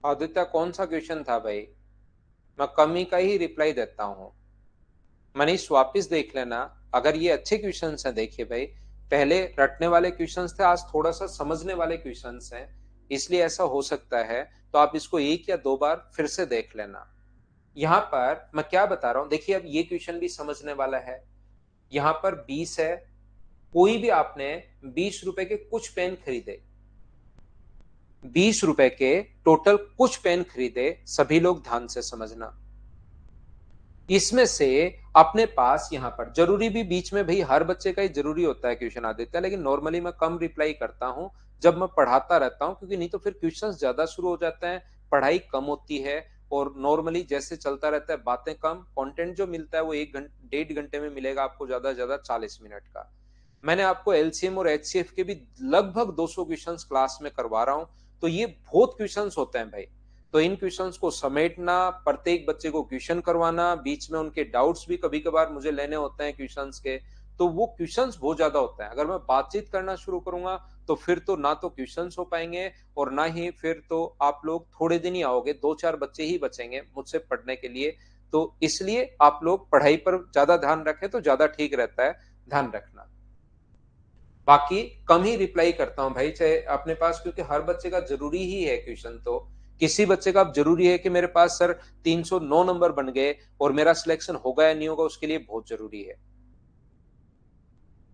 आदित्य कौन सा क्वेश्चन था भाई? मैं कमी का ही रिप्लाई देता हूँ। मनीष वापिस देख लेना। अगर ये अच्छे क्वेश्चंस हैं, देखिए भाई, पहले रटने वाले क्वेश्चंस थे, आज थोड़ा सा समझने वाले क्वेश्चंस हैं, इसलिए ऐसा हो सकता है। तो आप इसको एक या दो बार फिर से देख लेना। यहाँ पर मैं क्या बता रहा हूं, देखिए अब ये क्वेश्चन भी समझने वाला है। यहाँ पर 20 है, कोई भी आपने 20 रुपए के कुछ पेन खरीदे, 20 रुपए के टोटल कुछ पेन खरीदे, सभी लोग ध्यान से समझना। इसमें से अपने पास यहाँ पर जरूरी भी बीच में भाई हर बच्चे का ही जरूरी होता है क्वेश्चन आ देता है, लेकिन नॉर्मली मैं कम रिप्लाई करता हूं जब मैं पढ़ाता रहता हूं, क्योंकि नहीं तो फिर क्वेश्चंस ज्यादा शुरू हो जाते हैं, पढ़ाई कम होती है। और नॉर्मली जैसे चलता रहता है, बातें कम, कंटेंट जो मिलता है वो 1 घंटे 1.5 घंटे में मिलेगा आपको, ज्यादा से ज्यादा 40 मिनट का। मैंने आपको एलसीएम और एचसीएफ के भी लगभग 200 क्वेश्चंस क्लास में करवा रहा हूं, तो ये बहुत क्वेश्चंस होते हैं भाई। तो इन क्वेश्चंस को समेटना, प्रत्येक बच्चे को क्वेश्चन करवाना, बीच में उनके डाउट्स भी कभी कभार मुझे लेने होते हैं क्वेश्चंस के, तो वो क्वेश्चंस बहुत ज्यादा होते हैं। अगर मैं बातचीत करना शुरू करूंगा तो फिर तो ना तो क्वेश्चंस हो पाएंगे, और ना ही फिर तो आप लोग थोड़े दिन ही आओगे, 2-4 बच्चे ही बचेंगे मुझसे पढ़ने के लिए। तो इसलिए आप लोग पढ़ाई पर ज्यादा ध्यान रखें तो ज्यादा ठीक रहता है, ध्यान रखना। बाकी कम ही रिप्लाई करता हूं भाई, चाहे अपने पास, क्योंकि हर बच्चे का जरूरी ही है क्वेश्चन। तो किसी बच्चे का अब जरूरी है कि मेरे पास सर 309 नंबर बन गए और मेरा सिलेक्शन होगा या नहीं होगा, उसके लिए बहुत जरूरी है।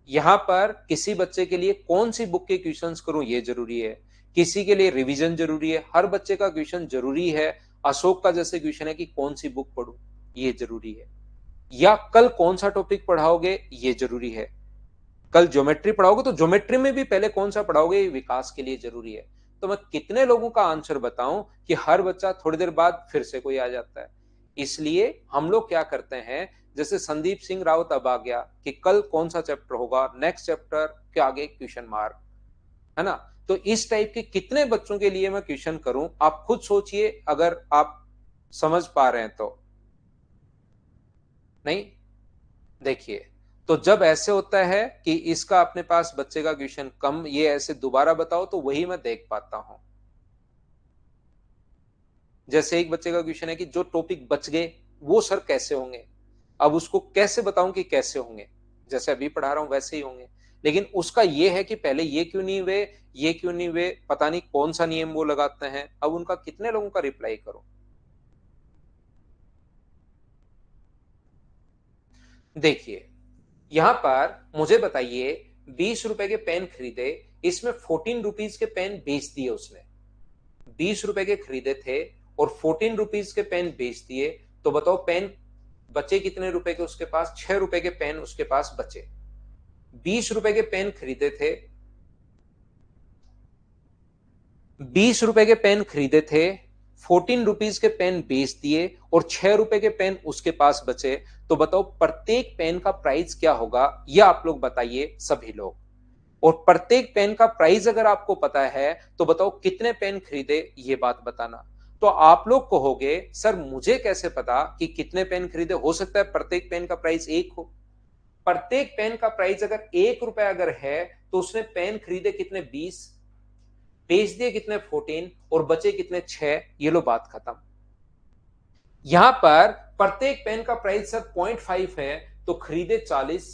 यहां पर किसी बच्चे के लिए कौन सी बुक के क्वेश्चंस करूं ये जरूरी है, किसी के लिए रिवीजन जरूरी है, हर बच्चे का क्वेश्चन जरूरी है। अशोक का जैसे क्वेश्चन है कि कौन सी बुक पढ़ूं, ये जरूरी है। या कल कौन सा टॉपिक पढ़ाओगे ये जरूरी है। कल ज्योमेट्री पढ़ाओगे तो ज्योमेट्री में भी पहले कौन सा पढ़ाओगे ये विकास के लिए जरूरी है। तो मैं कितने लोगों का आंसर बताऊं कि हर बच्चा थोड़ी देर बाद फिर से कोई आ जाता है। इसलिए हम लोग क्या करते हैं, जैसे संदीप सिंह रावत अब आ गया कि कल कौन सा चैप्टर होगा, नेक्स्ट चैप्टर के आगे क्वेश्चन मार्क, है ना। तो इस टाइप के कितने बच्चों के लिए मैं क्वेश्चन करूं, आप खुद सोचिए, अगर आप समझ पा रहे हैं तो। नहीं, देखिए, तो जब ऐसे होता है कि इसका अपने पास बच्चे का क्वेश्चन कम, ये ऐसे दोबारा बताओ तो वही मैं देख पाता हूं। जैसे एक बच्चे का क्वेश्चन है कि जो टॉपिक बच गए वो सर कैसे होंगे, अब उसको कैसे बताऊं कि कैसे होंगे, जैसे अभी पढ़ा रहा हूं वैसे ही होंगे। लेकिन उसका ये है कि पहले ये क्यों नहीं हुए, ये क्यों नहीं हुए, पता नहीं कौन सा नियम वो लगाते हैं। अब उनका कितने लोगों का रिप्लाई करो। देखिए, यहां पर मुझे बताइए, 20 रुपए के पेन खरीदे, इसमें 14 रुपीज के पेन बेच दिए उसने। 20 रुपए के खरीदे थे और 14 रुपीज के पेन बेच दिए, तो बताओ पेन बचे कितने रुपए के उसके पास? 6 रुपए के पेन उसके पास बचे। 20 रुपए के पेन खरीदे थे, 20 रुपए के पेन खरीदे थे, 14 रुपीज के पेन बेच दिए और 6 रुपए के पेन उसके पास बचे। तो बताओ प्रत्येक पेन का प्राइस क्या होगा, यह आप लोग बताइए सभी लोग। और प्रत्येक पेन का प्राइस अगर आपको पता है तो बताओ कितने पेन खरीदे, ये बात बताना। तो आप लोग कहोगे सर मुझे कैसे पता कि कितने पेन खरीदे, हो सकता है प्रत्येक पेन का प्राइस एक हो। प्रत्येक पेन का प्राइस अगर 1 रुपया अगर है तो उसने पेन खरीदे कितने? 20, बेच दिए कितने? 14, और बचे कितने? 6। ये लो बात खत्म। यहां पर प्रत्येक पेन का प्राइस सर 0.5 है, तो खरीदे 40,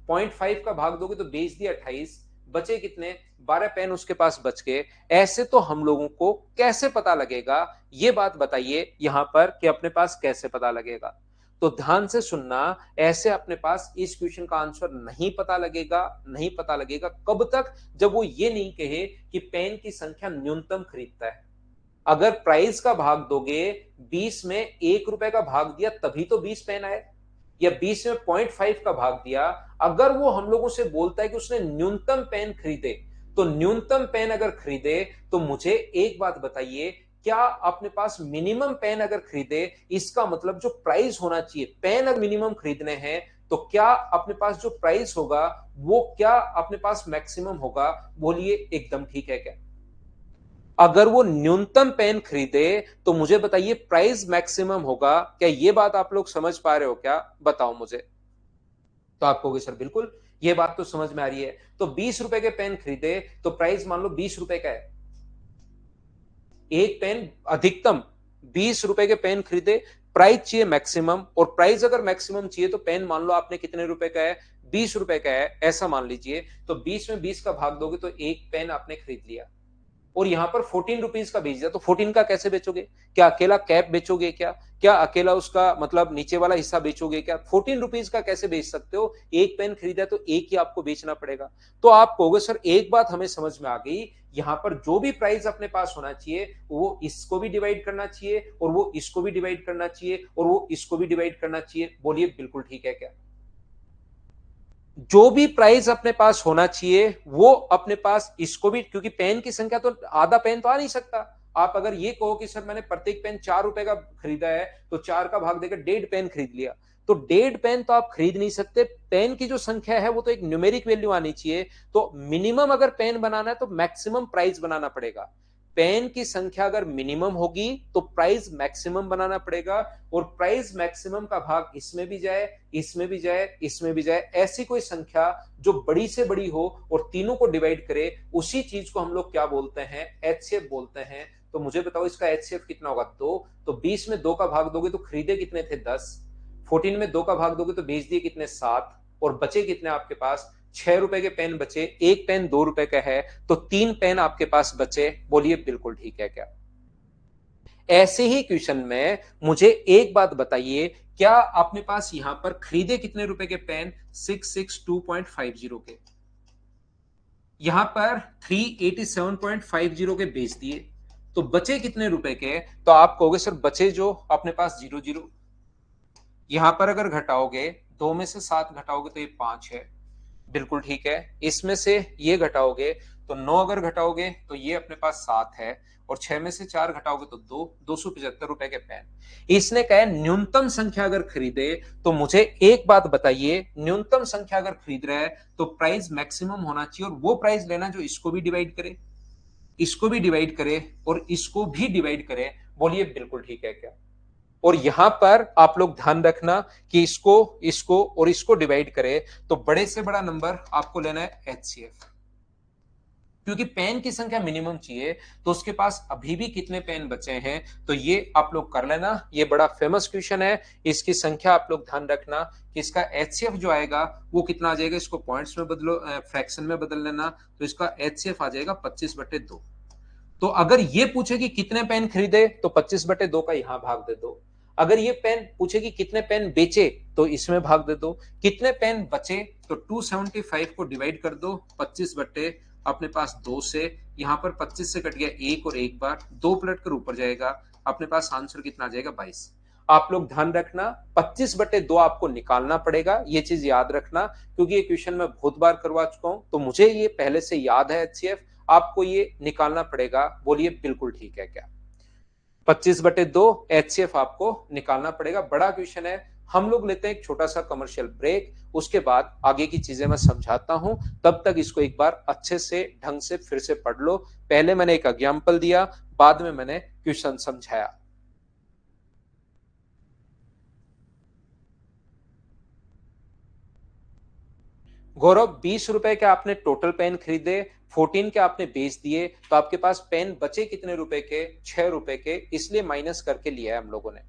0.5 का भाग दोगे तो बेच दिया 28, बचे कितने 12 पेन उसके पास बच गए। ऐसे तो हम लोगों को कैसे पता लगेगा, ये बात बताइए यहां पर कि अपने पास कैसे पता लगेगा। तो ध्यान से सुनना, ऐसे अपने पास इस क्वेश्चन का आंसर नहीं पता लगेगा। नहीं पता लगेगा कब तक, जब वो ये नहीं कहे कि पेन की संख्या न्यूनतम खरीदता है। अगर प्राइस का भाग दोगे, 20 में 1 रुपए का भाग दिया तभी तो 20 पेन आए, या 20 में 0.5 का भाग दिया। अगर वो हम लोगों से बोलता है कि उसने न्यूनतम पेन खरीदे, तो न्यूनतम पेन अगर खरीदे तो मुझे एक बात बताइए, क्या अपने पास मिनिमम पेन अगर खरीदे, इसका मतलब जो प्राइस होना चाहिए, पेन अगर मिनिमम खरीदने हैं तो क्या अपने पास जो प्राइस होगा वो क्या अपने पास मैक्सिमम होगा? बोलिए एकदम ठीक है क्या? अगर वो न्यूनतम पेन खरीदे तो मुझे बताइए प्राइस मैक्सिमम होगा क्या? ये बात आप लोग समझ पा रहे हो क्या? बताओ मुझे। तो आप कहोगे सर बिल्कुल, ये बात तो समझ में आ रही है। तो 20 रुपए के पेन खरीदे तो प्राइस मान लो 20 रुपए का है, एक पेन अधिकतम 20 रुपए के पेन खरीदे, प्राइस चाहिए मैक्सिमम, और प्राइस अगर मैक्सिमम चाहिए तो पेन मान लो आपने कितने रुपए का है, 20 रुपए का है ऐसा मान लीजिए। तो 20 में 20 का भाग दोगे तो एक पेन आपने खरीद लिया, और यहां पर 14 रुपीज का बेच दिया। तो 14 का कैसे बेचोगे? क्या अकेला कैप बेचोगे क्या? क्या अकेला उसका मतलब नीचे वाला हिस्सा बेचोगे क्या? 14 रुपीज का कैसे बेच सकते हो? एक पेन खरीदा तो एक ही आपको बेचना पड़ेगा। तो आप कहोगे सर एक बात हमें समझ में आ गई, यहां पर जो भी प्राइस अपने पास होना चाहिए वो इसको भी डिवाइड करना चाहिए, और वो इसको भी डिवाइड करना चाहिए, और वो इसको भी डिवाइड करना चाहिए। बोलिए बिल्कुल ठीक है क्या? जो भी प्राइस अपने पास होना चाहिए वो अपने पास इसको भी, क्योंकि पेन की संख्या तो आधा पेन तो आ नहीं सकता। आप अगर ये कहो कि सर मैंने प्रत्येक पेन 4 रुपए का खरीदा है तो 4 का भाग देकर 1.5 पेन खरीद लिया, तो 1.5 पेन तो आप खरीद नहीं सकते। पेन की जो संख्या है वो तो एक न्यूमेरिक वैल्यू आनी चाहिए। तो मिनिमम अगर पेन बनाना है तो मैक्सिमम प्राइस बनाना पड़ेगा। पेन की संख्या अगर मिनिमम होगी तो प्राइस मैक्सिमम बनाना पड़ेगा, और प्राइस मैक्सिमम का भाग इसमें भी जाए, इसमें भी जाए, इसमें भी जाए, ऐसी कोई संख्या जो बड़ी से बड़ी हो और तीनों को डिवाइड करे, उसी चीज को हम लोग क्या बोलते हैं? एचसीएफ बोलते हैं। तो मुझे बताओ इसका एचसीएफ कितना होगा? 2। तो 20 में 2 का भाग दोगे तो खरीदे कितने थे? 10। 14 में 2 का भाग दोगे तो बेच दिए कितने? 7। और बचे कितने आपके पास? 6 रुपए के पेन बचे, एक पेन 2 रुपए का है, तो 3 पेन आपके पास बचे। बोलिए बिल्कुल ठीक है क्या? ऐसे ही क्वेश्चन में मुझे एक बात बताइए, क्या अपने पास यहां पर खरीदे कितने रुपए के पेन? 662.50 के, यहां पर 387.50 के बेच दिए, तो बचे कितने रुपए के? तो आप कहोगे सर बचे जो अपने पास 00, यहां पर अगर घटाओगे, 2 में से 7 घटाओगे तो ये 5 है, बिल्कुल ठीक है। इसमें से ये घटाओगे तो 9 अगर घटाओगे तो ये अपने पास 7 है, और 6 में से 4 घटाओगे तो 2, 275 रुपए के पेन। इसने कहा न्यूनतम संख्या अगर खरीदे, तो मुझे एक बात बताइए, न्यूनतम संख्या अगर खरीद रहा है तो प्राइस मैक्सिमम होना चाहिए, और वो प्राइस लेना जो इसको भी डिवाइड करे, इसको भी डिवाइड करे, और इसको भी डिवाइड करे। बोलिए बिल्कुल ठीक है क्या? और यहां पर आप लोग ध्यान रखना कि इसको, इसको और इसको डिवाइड करें तो बड़े से बड़ा नंबर आपको लेना है एचसीएफ, क्योंकि पेन की संख्या मिनिमम चाहिए। तो उसके पास अभी भी कितने पेन बचे हैं, तो ये आप लोग कर लेना। ये बड़ा फेमस क्वेश्चन है, इसकी संख्या आप लोग ध्यान रखना कि इसका एचसीएफ जो आएगा वो कितना आ जाएगा। इसको पॉइंट्स में बदलो, फ्रैक्शन में बदल लेना, तो इसका एचसीएफ आ जाएगा 25/2। तो अगर ये पूछे कि कितने पेन खरीदे तो 25/2 का यहां भाग दे दो। अगर ये पेन पूछे कि कितने पेन बेचे तो इसमें भाग दे दो। कितने पेन बचे तो 275 को डिवाइड कर दो 25 बट्टे अपने पास 2 से, यहां पर 25 से कट गया एक, और एक बार 2 पलट कर ऊपर जाएगा, अपने पास आंसर कितना आ जाएगा? 22। आप लोग ध्यान रखना 25/2 आपको निकालना पड़ेगा, ये चीज याद रखना, क्योंकि ये क्वेश्चन मैं बहुत बार करवा चुका हूं, तो मुझे ये पहले से याद है एचसीएफ, आपको ये निकालना पड़ेगा। बोलिए बिल्कुल ठीक है क्या? 25/2 एचसीएफ आपको निकालना पड़ेगा। बड़ा क्वेश्चन है। हम लोग लेते हैं एक छोटा सा कमर्शियल ब्रेक, उसके बाद आगे की चीजें मैं समझाता हूं। तब तक इसको एक बार अच्छे से ढंग से फिर से पढ़ लो। पहले मैंने एक एग्जाम्पल दिया, बाद में मैंने क्वेश्चन समझाया। गौरव 20 रुपए के आपने टोटल पेन खरीदे, 14 के आपने बेच दिए, तो आपके पास पेन बचे कितने रुपए के? 6 रुपए के, इसलिए माइनस करके लिया है हम लोगों ने।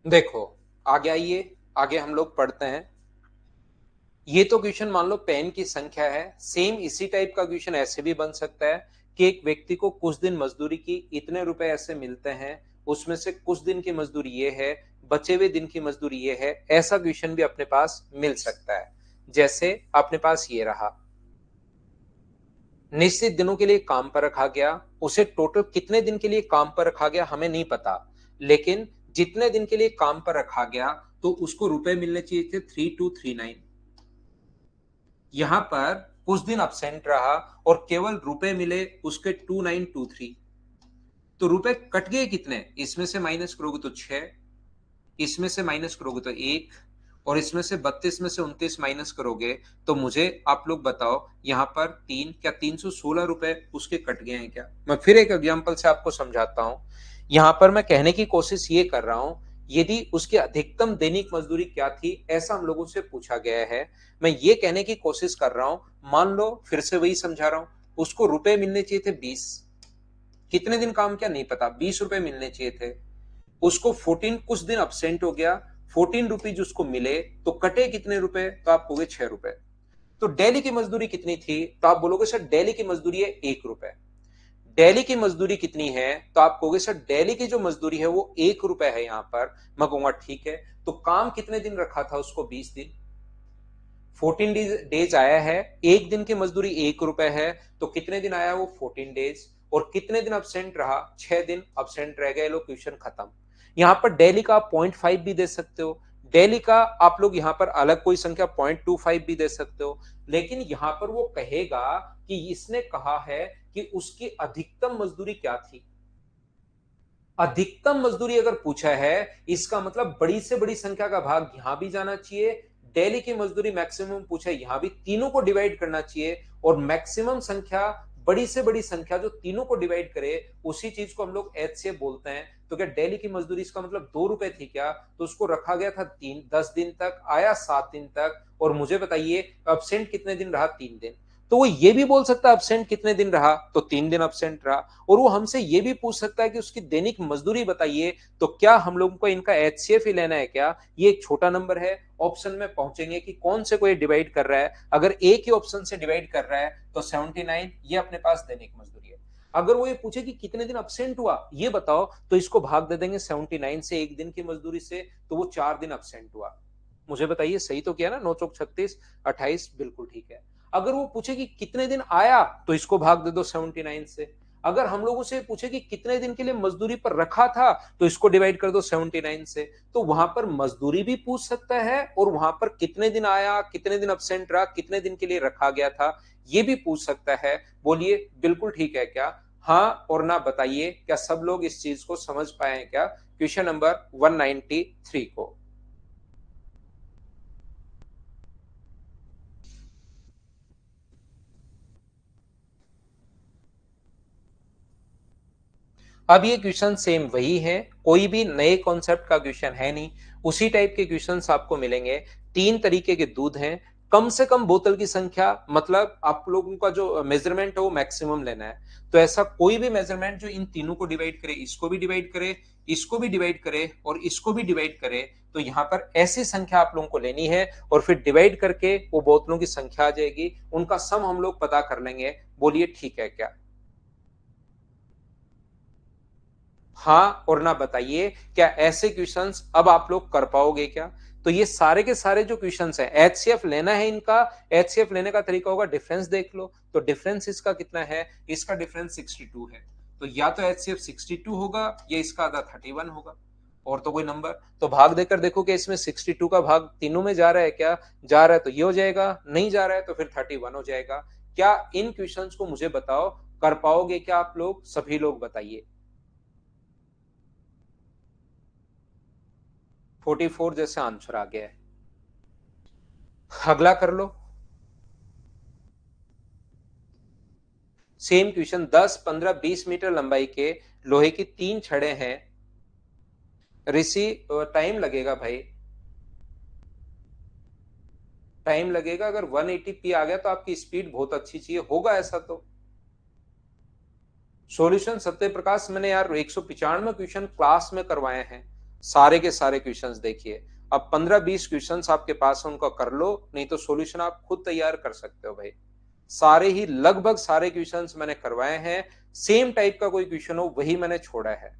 देखो, आगे आइए, आगे हम लोग पढ़ते हैं। ये तो क्वेश्चन मान लो पेन की संख्या है। सेम इसी टाइप का क्वेश्चन ऐसे भी बन सकता है कि एक व्यक्ति को कुछ दिन मजदूरी की इतने रुपए ऐसे मिलते हैं, उसमें से कुछ दिन की मजदूरी ये है, बचे हुए दिन की मजदूरी ये है। ऐसा क्वेश्चन भी अपने पास मिल सकता है। जैसे अपने पास ये रहा, निश्चित दिनों के लिए काम पर रखा गया, उसे टोटल कितने दिन के लिए काम पर रखा गया हमें नहीं पता, लेकिन जितने दिन के लिए काम पर रखा गया तो उसको रुपए मिलने चाहिए थे 3239। यहां पर कुछ दिन absent रहा और केवल रुपए मिले उसके 2923। तो रुपए कट गए कितने, इसमें से माइनस करोगे तो 6, इसमें से माइनस करोगे तो 1, और इसमें से 32 में से 29 माइनस करोगे तो मुझे आप लोग बताओ यहां पर 3, क्या 316 रुपए उसके कट गए हैं क्या। मैं फिर एक एग्जांपल से आपको समझाता हूं। यहां पर मैं कहने की कोशिश ये कर रहा हूं, यदि उसकी अधिकतम दैनिक मजदूरी क्या थी ऐसा हम लोगों से पूछा गया है। मैं ये कहने की कोशिश कर रहा हूं, मान लो फिर से वही समझा रहा हूं, उसको रुपए मिलने चाहिए थे 20, कितने दिन काम किया नहीं पता, 20 रुपए मिलने चाहिए थे। उसको 14 कुछ दिन absent हो गया, 14 रुपीज उसको मिले, तो कटे कितने रुपए, तो आप कहोगे 6 रुपए। तो डेली की मजदूरी कितनी थी, तो आप बोलोगे सर डेली की मजदूरी है 1 रुपए। डेली की मजदूरी कितनी है, तो आप कहोगे सर डेली की जो मजदूरी है वो 1 रुपए है यहां पर। मैं कहूंगा ठीक है, तो काम कितने दिन रखा था उसको, 20 दिन। 14 डेज आया है, एक दिन की मजदूरी 1 रुपए है, तो कितने दिन आया वो 14 डेज। और कितने दिन अब्सेंट रहा, 6 दिन अब्सेंट रह गए, लो क्वेश्चन खत्म। यहां पर डेली का आप 0.5 भी दे सकते हो, डेली का आप लोग यहां पर अलग कोई संख्या 0.25 भी दे सकते हो, लेकिन यहां पर वो कहेगा कि इसने कहा है कि उसकी अधिकतम मजदूरी क्या थी। अधिकतम मजदूरी अगर पूछा है, इसका मतलब बड़ी से बड़ी संख्या का भाग यहां भी जाना चाहिए। डेली की मजदूरी मैक्सिमम पूछा है, यहां भी तीनों को डिवाइड करना चाहिए, और मैक्सिमम संख्या बड़ी से बड़ी संख्या जो तीनों को डिवाइड करे उसी चीज को हम लोग एचसीएफ बोलते हैं। तो क्या डेली की मजदूरी इसका मतलब 2 रुपए थी क्या, तो उसको रखा गया था 10 दिन तक, आया 7 दिन तक, और मुझे बताइए अब्सेंट कितने दिन रहा, 3 दिन। तो वो ये भी बोल सकता है अब्सेंट कितने दिन रहा, तो 3 दिन अब्सेंट रहा। और वो हमसे ये भी पूछ सकता है कि उसकी दैनिक मजदूरी बताइए, तो क्या हम लोगों को इनका एचसीएफ ही लेना है क्या। ये एक छोटा नंबर है, ऑप्शन में पहुंचेंगे कि कौन से को ये डिवाइड कर रहा है। अगर एक ही ऑप्शन से डिवाइड कर रहा है तो 79 ये अपने पास दैनिक मजदूरी है। अगर वो ये पूछे कि कितने दिन अब्सेंट हुआ ये बताओ, तो इसको भाग दे देंगे 79 से, एक दिन की मजदूरी से, तो वो 4 दिन अब्सेंट हुआ। मुझे बताइए सही तो किया ना, 9 चौक 36, 28 बिल्कुल ठीक है। अगर वो पूछे कि कितने दिन आया, तो इसको भाग दे दो 79 से। अगर हम लोगों से पूछे कि कितने दिन के लिए मजदूरी पर रखा था, तो इसको डिवाइड कर दो 79 से। तो वहां पर मजदूरी भी पूछ सकता है, और वहां पर कितने दिन आया, कितने दिन अब्सेंट रहा, कितने दिन के लिए रखा गया था, ये भी पूछ सकता है। बोलिए बिल्कुल ठीक है क्या। हाँ और ना बताइए, क्या सब लोग इस चीज को समझ पाए हैं क्या, क्वेश्चन नंबर 193 को। अब ये क्वेश्चन सेम वही है, कोई भी नए कॉन्सेप्ट का क्वेश्चन है नहीं, उसी टाइप के क्वेश्चंस आपको मिलेंगे। 3 तरीके के दूध हैं, कम से कम बोतल की संख्या, मतलब आप लोगों का जो मेजरमेंट है वो मैक्सिमम लेना है। तो ऐसा कोई भी मेजरमेंट जो इन तीनों को डिवाइड करे, इसको भी डिवाइड करे, इसको भी डिवाइड करे और इसको भी डिवाइड करे, तो यहाँ पर ऐसी संख्या आप लोगों को लेनी है, और फिर डिवाइड करके वो बोतलों की संख्या आ जाएगी, उनका सम हम लोग पता कर लेंगे। बोलिए ठीक है क्या। हाँ और ना बताइए, क्या ऐसे क्वेश्चंस अब आप लोग कर पाओगे क्या। तो ये सारे के सारे जो क्वेश्चंस हैं, एचसीएफ लेना है इनका, एचसीएफ लेने का तरीका होगा डिफरेंस देख लो। तो डिफरेंस इसका कितना है, इसका डिफरेंस 62 है। तो या तो एचसीएफ 62 होगा या इसका आधा 31 होगा, और तो कोई नंबर। तो भाग देकर देखो कि इसमें 62 का भाग तीनों में जा रहा है क्या, जा रहा है तो ये हो जाएगा, नहीं जा रहा है तो फिर 31 हो जाएगा। क्या इन क्वेश्चंस को मुझे बताओ, कर पाओगे क्या आप लोग, सभी लोग बताइए। 44 जैसे आंसर आ गया है। अगला कर लो। सेम क्वेश्चन, 10, 15, 20 मीटर लंबाई के लोहे की 3 छड़ें हैं। ऋषि टाइम लगेगा भाई, टाइम लगेगा। अगर 180p आ गया तो आपकी स्पीड बहुत अच्छी चाहिए, होगा ऐसा तो। सॉल्यूशन सत्य प्रकाश मैंने यार 195 क्वेश्चन क्लास में करवाए हैं, सारे के सारे क्वेश्चंस देखिए। अब 15-20 क्वेश्चंस आपके पास है, उनको कर लो, नहीं तो सॉल्यूशन आप खुद तैयार कर सकते हो भाई। सारे ही लगभग सारे क्वेश्चंस मैंने करवाए हैं, सेम टाइप का कोई क्वेश्चन हो वही मैंने छोड़ा है।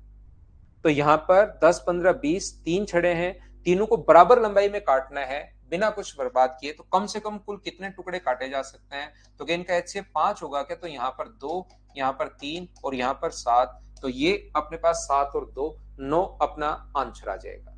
तो यहाँ पर 10, 15, 20 तीन छड़े हैं, तीनों को बराबर लंबाई में काटना है बिना कुछ बर्बाद किए। तो कम से कम कुल कितने टुकड़े काटे जा सकते हैं? तो क्या इनका HCF 5 होगा क्या? तो यहाँ पर 2, यहाँ पर 3 और यहाँ पर 7। तो ये अपने पास 7 और 2 9 अपना आंसर आ जाएगा।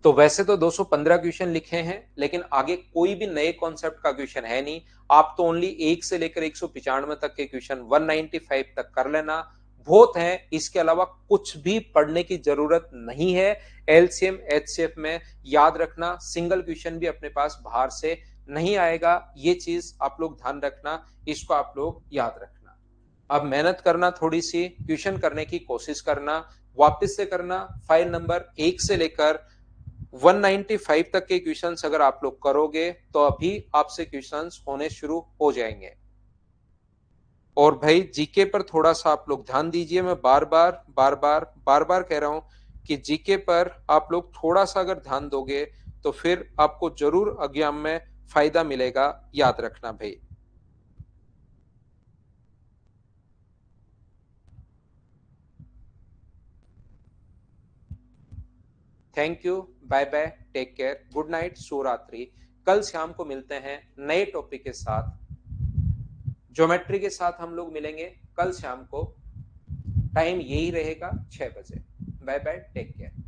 तो वैसे तो 215 क्वेश्चन लिखे हैं, लेकिन आगे कोई भी नए कॉन्सेप्ट का क्वेश्चन है नहीं। आप तो ओनली 1 से लेकर 195 तक के क्वेश्चन 195 तक कर लेना, बहुत है। इसके अलावा कुछ भी पढ़ने की जरूरत नहीं है। एलसीएम एचसीएफ में याद रखना, सिंगल क्वेश्चन भी अपने पास बाहर से नहीं आएगा। ये चीज आप लोग ध्यान रखना, इसको आप लोग याद रखना। अब मेहनत करना, थोड़ी सी क्वेश्चन करने की कोशिश करना, वापस से करना। फाइल नंबर 1 से लेकर 195 तक के क्वेश्चंस अगर आप लोग करोगे तो अभी आपसे क्वेश्चंस होने शुरू हो जाएंगे। और भाई जीके पर थोड़ा सा आप लोग ध्यान दीजिए। मैं बार बार कह रहा हूं कि जीके पर आप लोग थोड़ा सा अगर ध्यान दोगे तो फिर आपको जरूर एग्जाम में फायदा मिलेगा, याद रखना भाई। Thank you, bye bye, take care, good night, शुभ रात्रि। कल शाम को मिलते हैं नए टॉपिक के साथ, ज्योमेट्री के साथ हम लोग मिलेंगे कल शाम को। टाइम यही रहेगा 6 बजे। Bye bye, take care.